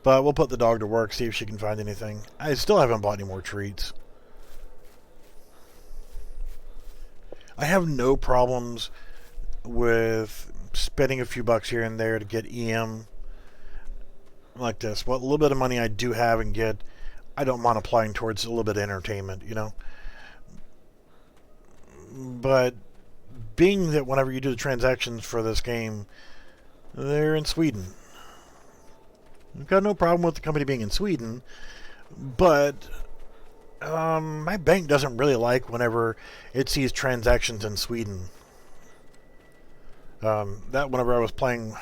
But we'll put the dog to work, see if she can find anything. I still haven't bought any more treats. I have no problems with spending a few bucks here and there to get EM like this. What little bit of money I do have and get, I don't mind applying towards a little bit of entertainment, you know. But being that whenever you do the transactions for this game, they're in Sweden. I've got no problem with the company being in Sweden, but my bank doesn't really like whenever it sees transactions in Sweden. That whenever I was playing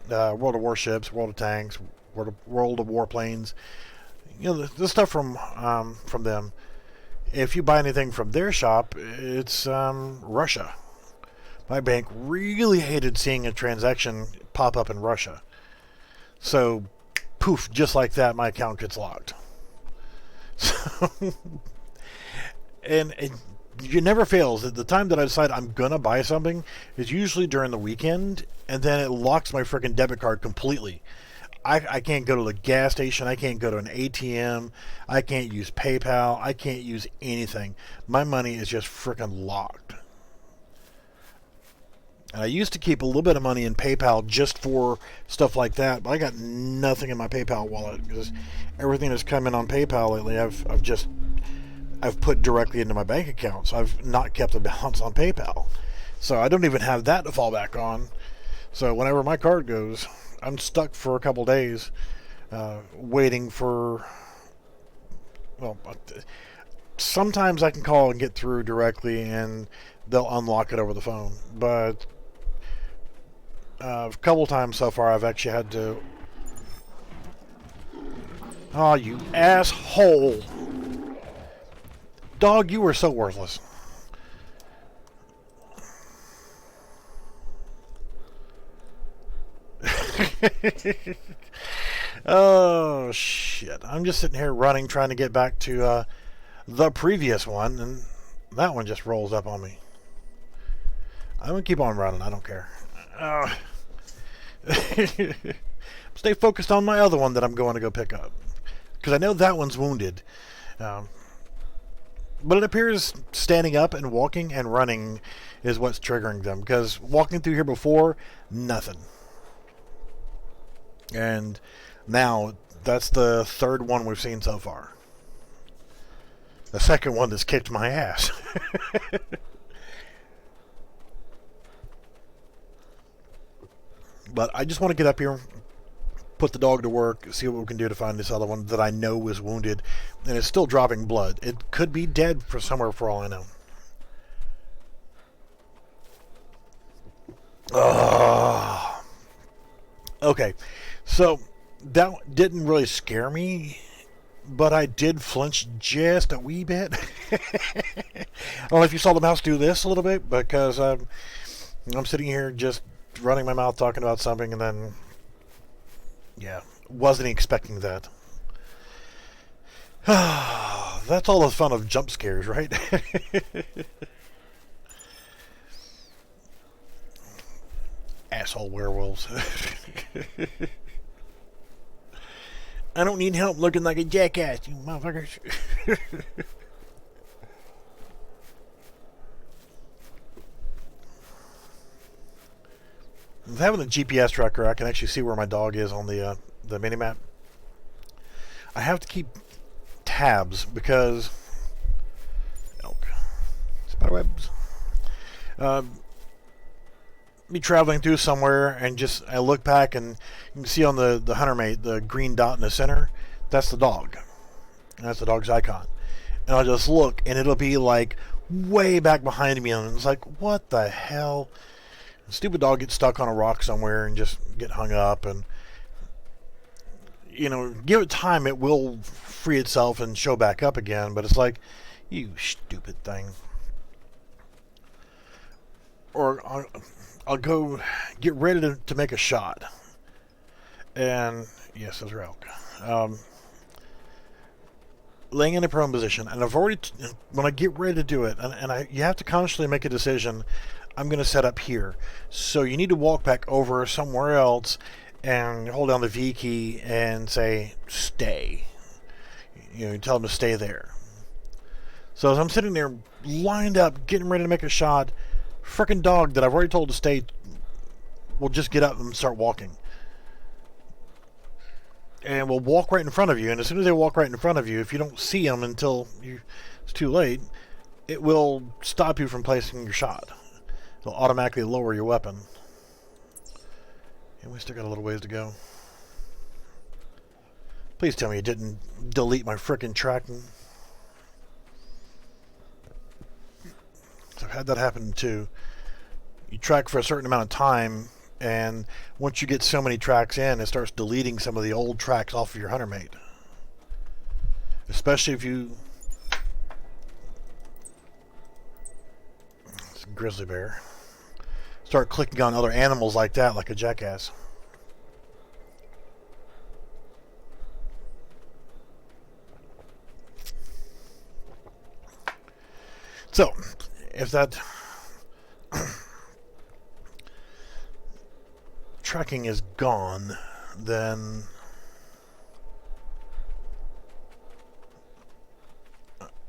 World of Warships, World of Tanks, World of Warplanes, the stuff from them. If you buy anything from their shop, it's Russia. My bank really hated seeing a transaction pop up in Russia. So, poof, just like that, my account gets locked. So, and it never fails. At the time that I decide I'm going to buy something is usually during the weekend, and then it locks my freaking debit card completely. I can't go to the gas station. I can't go to an ATM. I can't use PayPal. I can't use anything. My money is just freaking locked. And I used to keep a little bit of money in PayPal just for stuff like that, but I got nothing in my PayPal wallet because everything that's come in on PayPal lately I've put directly into my bank account, so I've not kept a balance on PayPal. So I don't even have that to fall back on. So whenever my card goes, I'm stuck for a couple days waiting for... Well, sometimes I can call and get through directly and they'll unlock it over the phone. But a couple times so far I've actually had to... Oh, you asshole! Dog, you were so worthless. Oh, shit. I'm just sitting here running, trying to get back to the previous one, and that one just rolls up on me. I'm going to keep on running. I don't care. Stay focused on my other one that I'm going to go pick up, because I know that one's wounded. But it appears standing up and walking and running is what's triggering them, because walking through here before, nothing. And now that's the third one we've seen so far. The second one that's kicked my ass. But I just want to get up here, put the dog to work, see what we can do to find this other one that I know is wounded and is still dropping blood. It could be dead for somewhere for all I know. Okay, so that didn't really scare me, but I did flinch just a wee bit. I don't know if you saw the mouse do this a little bit, because I'm sitting here just running my mouth talking about something, and then, yeah, wasn't expecting that. That's all the fun of jump scares, right? Asshole werewolves. I don't need help looking like a jackass, you motherfuckers. With having the GPS tracker, I can actually see where my dog is on the mini-map. I have to keep tabs because... elk. Spiderwebs. Me traveling through somewhere and just I look back and you can see on the hunter mate the green dot in the center. That's the dog. That's the dog's icon. And I'll just look and it'll be like way back behind me and it's like, what the hell? The stupid dog gets stuck on a rock somewhere and just get hung up, and give it time, it will free itself and show back up again, but it's like, you stupid thing. Or I'll go get ready to make a shot. And, yes, those are elk. Laying in a prone position. And I've already, when I get ready to do it, and you have to consciously make a decision, I'm going to set up here. So you need to walk back over somewhere else and hold down the V key and say, stay. You tell them to stay there. So as I'm sitting there lined up, getting ready to make a shot, frickin' dog that I've already told to stay will just get up and start walking. And will walk right in front of you. And as soon as they walk right in front of you, if you don't see them until it's too late, it will stop you from placing your shot. It'll automatically lower your weapon. And we still got a little ways to go. Please tell me you didn't delete my frickin' tracking. I've had that happen too. You track for a certain amount of time, and once you get so many tracks in, it starts deleting some of the old tracks off of your hunter mate. Especially if you... It's a grizzly bear. Start clicking on other animals like that, like a jackass. So, if that tracking is gone, then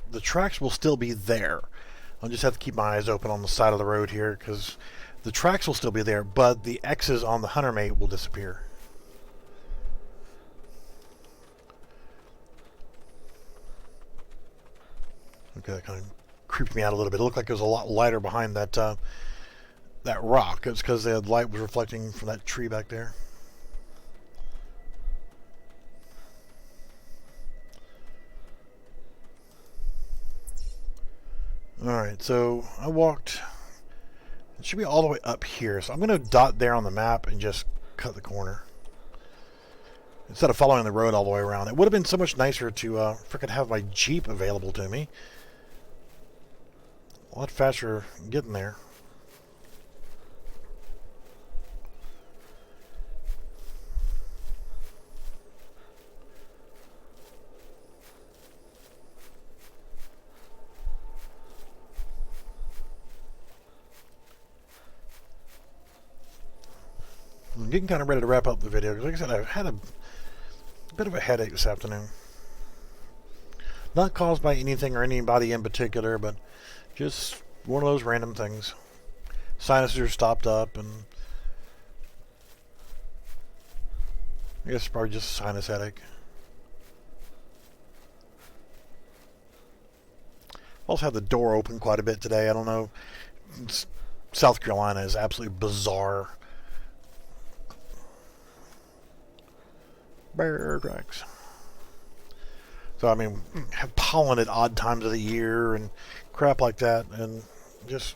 the tracks will still be there. I'll just have to keep my eyes open on the side of the road here, because the tracks will still be there, but the X's on the hunter mate will disappear. Okay, that kind of creeped me out a little bit. It looked like it was a lot lighter behind that that rock. It's because the light was reflecting from that tree back there. Alright, so I walked... It should be all the way up here. So I'm going to dot there on the map and just cut the corner. Instead of following the road all the way around. It would have been so much nicer to frickin' have my Jeep available to me. A lot faster getting there. I'm getting kind of ready to wrap up the video because, like I said, I've had a bit of a headache this afternoon. Not caused by anything or anybody in particular, but just one of those random things. Sinuses are stopped up, and I guess it's probably just a sinus headache. Also had the door open quite a bit today. I don't know. South Carolina is absolutely bizarre. Bear tracks. So, I mean, have pollen at odd times of the year and crap like that, and just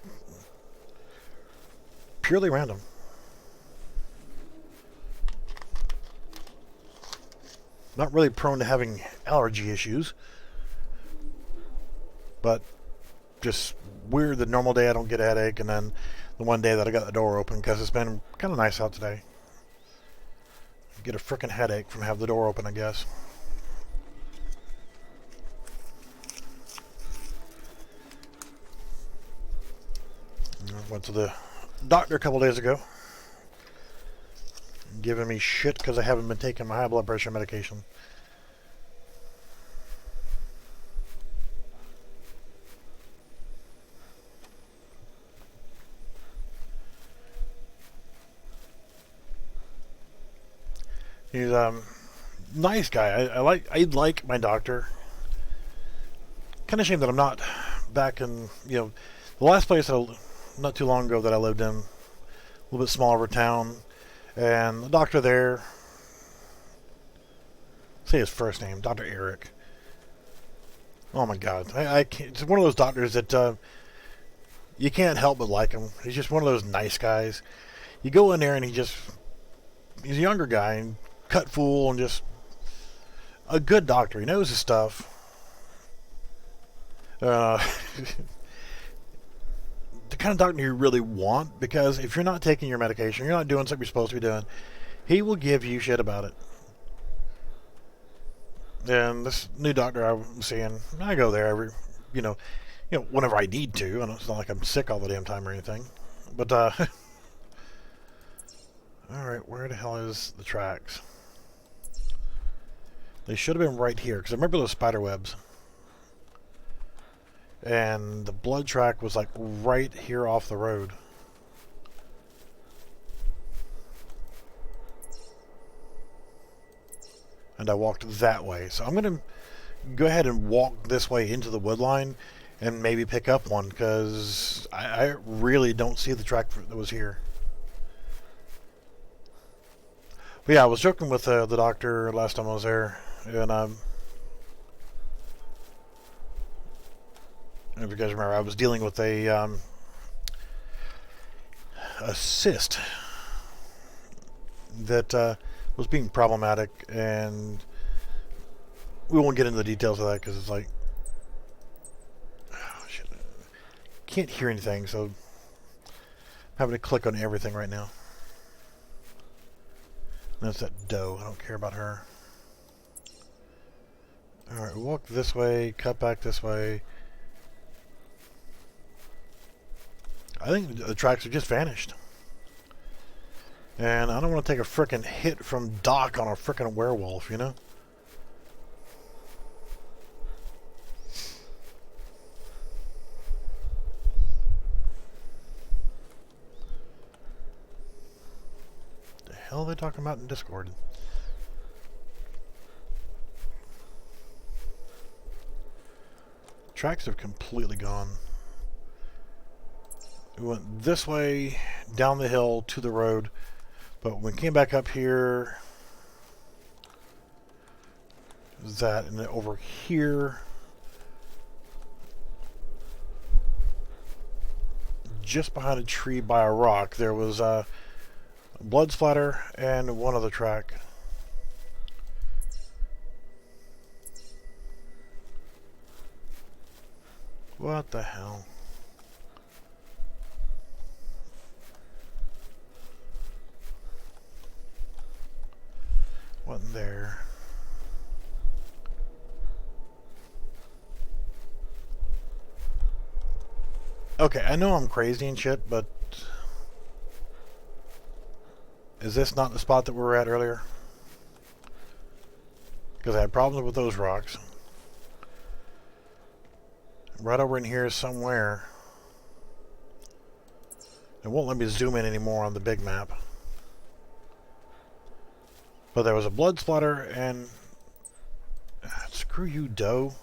purely random. Not really prone to having allergy issues, but just weird. The normal day I don't get a headache, and then the one day that I got the door open because it's been kind of nice out today. Get a frickin' headache from having the door open, I guess. I went to the doctor a couple days ago, giving me shit because I haven't been taking my high blood pressure medication. He's nice guy. I like my doctor. Kind of shame that I'm not back in, the last place not too long ago that I lived in, a little bit smaller town, and the doctor there, say his first name, Dr. Eric. Oh my God, I can't, it's one of those doctors that you can't help but like him. He's just one of those nice guys. You go in there and he's a younger guy and cut full and just a good doctor. He knows his stuff. The kind of doctor you really want, because if you're not taking your medication, you're not doing something you're supposed to be doing, he will give you shit about it. And this new doctor I'm seeing, I go there every, whenever I need to. And it's not like I'm sick all the damn time or anything. But all right, where the hell is the tracks? They should have been right here, because I remember those spider webs. And the blood track was like right here off the road. And I walked that way. So I'm going to go ahead and walk this way into the wood line and maybe pick up one, because I really don't see the track that was here. But yeah, I was joking with the doctor last time I was there, and if you guys remember, I was dealing with a cyst that was being problematic, and we won't get into the details of that because it's like, oh, shit, can't hear anything, so I'm having to click on everything right now. That's that doe. I don't care about her. Alright, walk this way, cut back this way. I think the tracks have just vanished. And I don't want to take a frickin' hit from Doc on a frickin' werewolf, you know? The hell are they talking about in Discord? Tracks have completely gone. We went this way, down the hill, to the road. But when we came back up here, that, and then over here, just behind a tree by a rock, there was a blood splatter and one other track. What the hell? Wasn't there. Okay, I know I'm crazy and shit, but is this not the spot that we were at earlier? Because I had problems with those rocks. Right over in here somewhere. It won't let me zoom in anymore on the big map. But there was a blood splatter and... screw you, doe.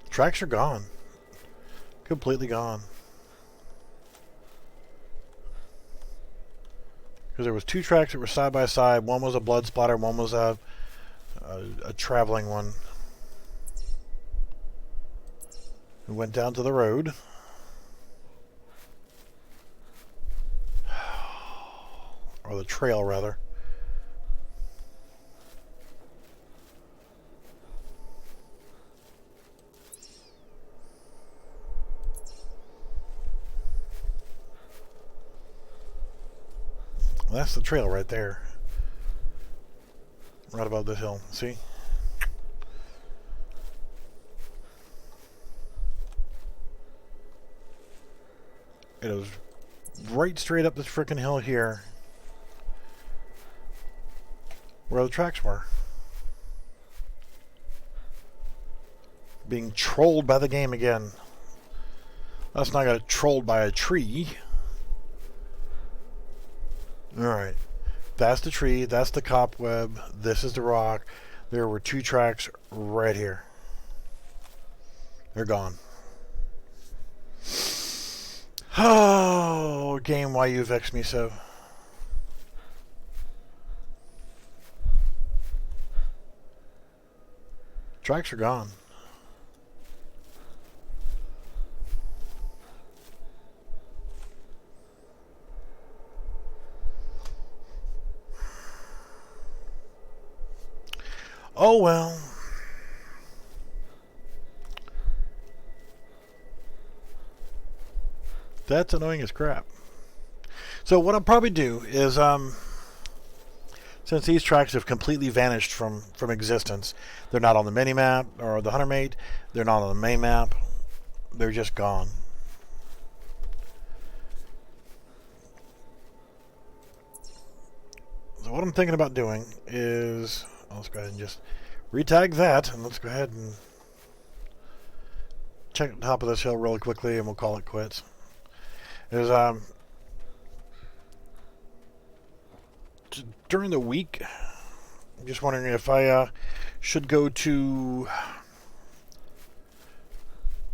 Tracks are gone. Completely gone. Because there was two tracks that were side by side. One was a blood splatter, one was a traveling one. We went down to the road. Or the trail, rather. Well, that's the trail right there. Right above the hill. See? It was right straight up this frickin' hill here. Where the tracks were. Being trolled by the game again. That's not got trolled by a tree. Alright. That's the tree. That's the cobweb. This is the rock. There were two tracks right here. They're gone. Oh, game, why you vex me so? Tracks are gone. Oh well. That's annoying as crap. So what I'll probably do is since these tracks have completely vanished from existence, they're not on the mini map or the Hunter Mate, they're not on the main map, they're just gone. So what I'm thinking about doing is, let's go ahead and just retag that, and let's go ahead and check the top of this hill really quickly, and we'll call it quits. Is during the week, I'm just wondering if I should go to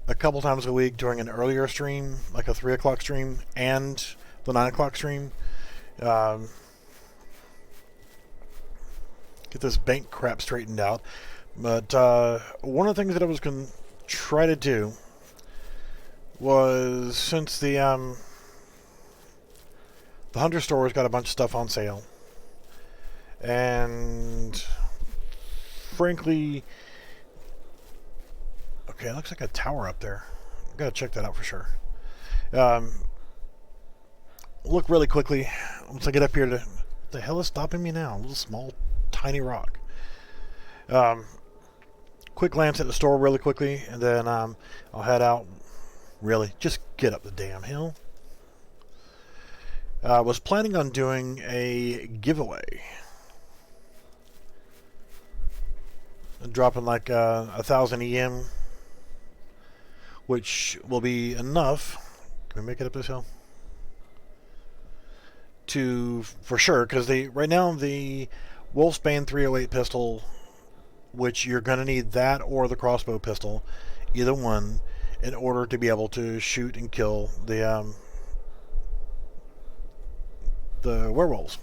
a couple times a week during an earlier stream, like a 3 o'clock stream, and the 9 o'clock stream. Get this bank crap straightened out. But one of the things that I was going to try to do was, since the Hunter store's got a bunch of stuff on sale, and frankly, okay, it looks like a tower up there. Gotta check that out for sure. Look really quickly once I get up here to... What the hell is stopping me now? A little small, tiny rock. Quick glance at the store really quickly, and then I'll head out. Really, just get up the damn hill. I was planning on doing a giveaway. Dropping like 1,000 EM, which will be enough. Can we make it up this hill? To, for sure, because right now the Wolfsbane 308 pistol, which you're going to need that or the crossbow pistol, either one, in order to be able to shoot and kill the werewolves.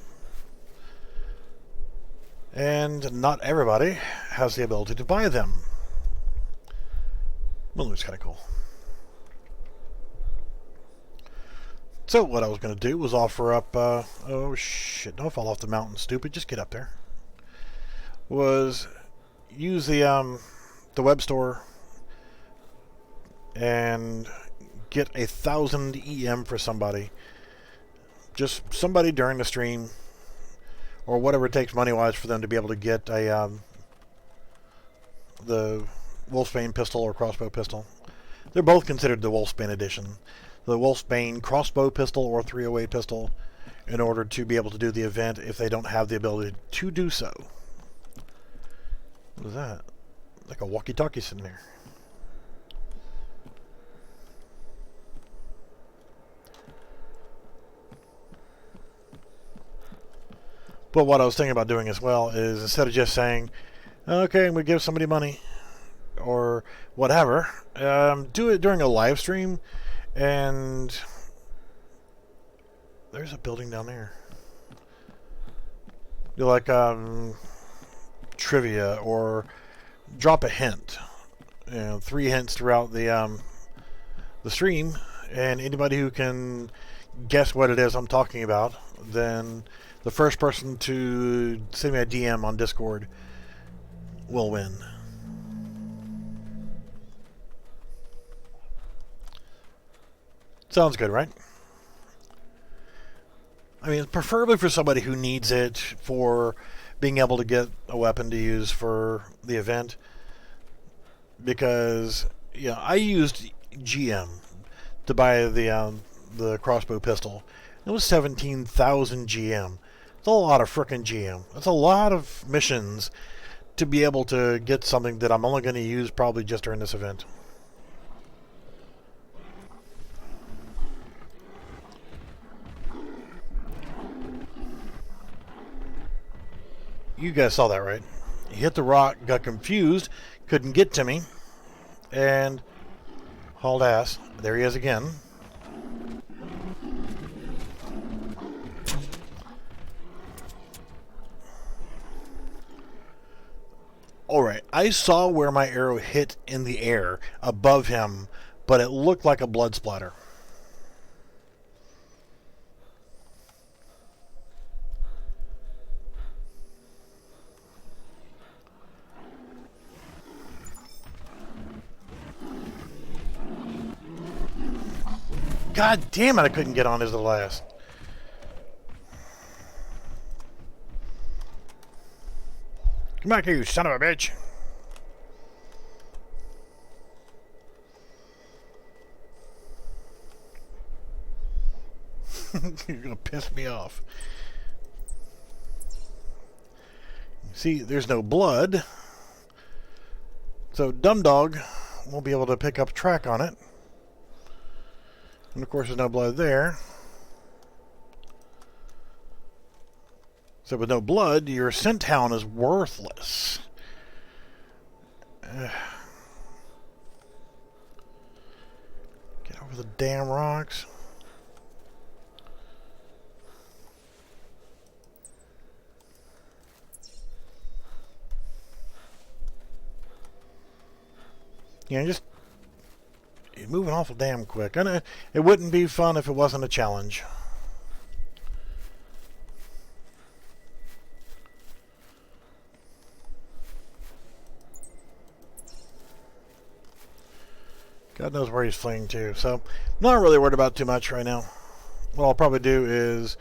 And not everybody has the ability to buy them. Well, it's kind of cool. So what I was going to do was offer up, oh shit, don't fall off the mountain, stupid, just get up there. Was use the web store and get 1,000 EM for somebody. Just somebody during the stream, or whatever it takes money-wise for them to be able to get a the Wolfsbane pistol or crossbow pistol. They're both considered the Wolfsbane edition. The Wolfsbane crossbow pistol or 308 pistol, in order to be able to do the event if they don't have the ability to do so. What is that? Like a walkie-talkie sitting there. But what I was thinking about doing as well is, instead of just saying, okay, we give somebody money or whatever, do it during a live stream. And there's a building down there. Do like trivia, or drop a hint. 3 hints throughout the stream, and anybody who can guess what it is I'm talking about, then the first person to send me a DM on Discord will win. Sounds good, right? I mean, preferably for somebody who needs it for being able to get a weapon to use for the event. Because, yeah, I used GM to buy the crossbow pistol. It was 17,000 GM. It's a lot of frickin' GM. That's a lot of missions to be able to get something that I'm only going to use probably just during this event. You guys saw that, right? He hit the rock, got confused, couldn't get to me, and hauled ass. There he is again. Alright, I saw where my arrow hit in the air above him, but it looked like a blood splatter. God damn it, I couldn't get on his little ass. Come back here, you son of a bitch. You're gonna piss me off. See, there's no blood. So Dumb Dog won't be able to pick up track on it. And of course there's no blood there. So with no blood, your scent hound is worthless. Get over the damn rocks. Yeah, just you're moving awful damn quick. I know it wouldn't be fun if it wasn't a challenge. God knows where he's fleeing to, so not really worried about too much right now. What I'll probably do is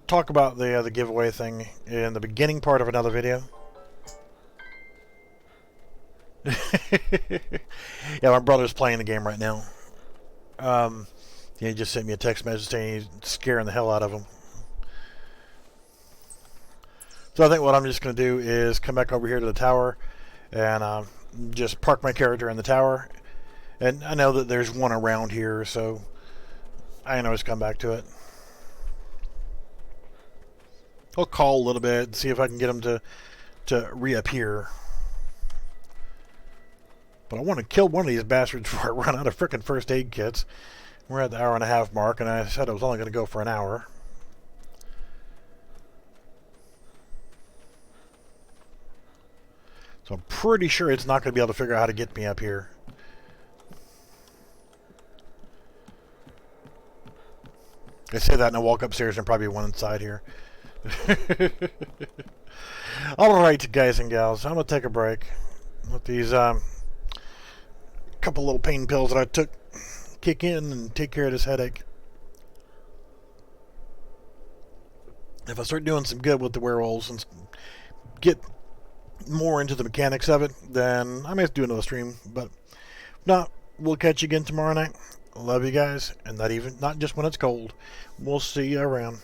talk about the giveaway thing in the beginning part of another video. Yeah, my brother's playing the game right now. He just sent me a text message saying he's scaring the hell out of him. So I think what I'm just going to do is come back over here to the tower and just park my character in the tower. And I know that there's one around here, so I can always come back to it. I'll call a little bit and see if I can get him to reappear. But I want to kill one of these bastards before I run out of frickin' first aid kits. We're at the hour-and-a-half mark, and I said I was only going to go for an hour. So I'm pretty sure it's not going to be able to figure out how to get me up here. I say that and I walk upstairs and probably one inside here. Alright, guys and gals, I'm going to take a break. Let these couple little pain pills that I took kick in and take care of this headache. If I start doing some good with the werewolves and get more into the mechanics of it, then I may have to do another stream. But if not, we'll catch you again tomorrow night. Love you guys, and not just when it's cold. We'll see you around.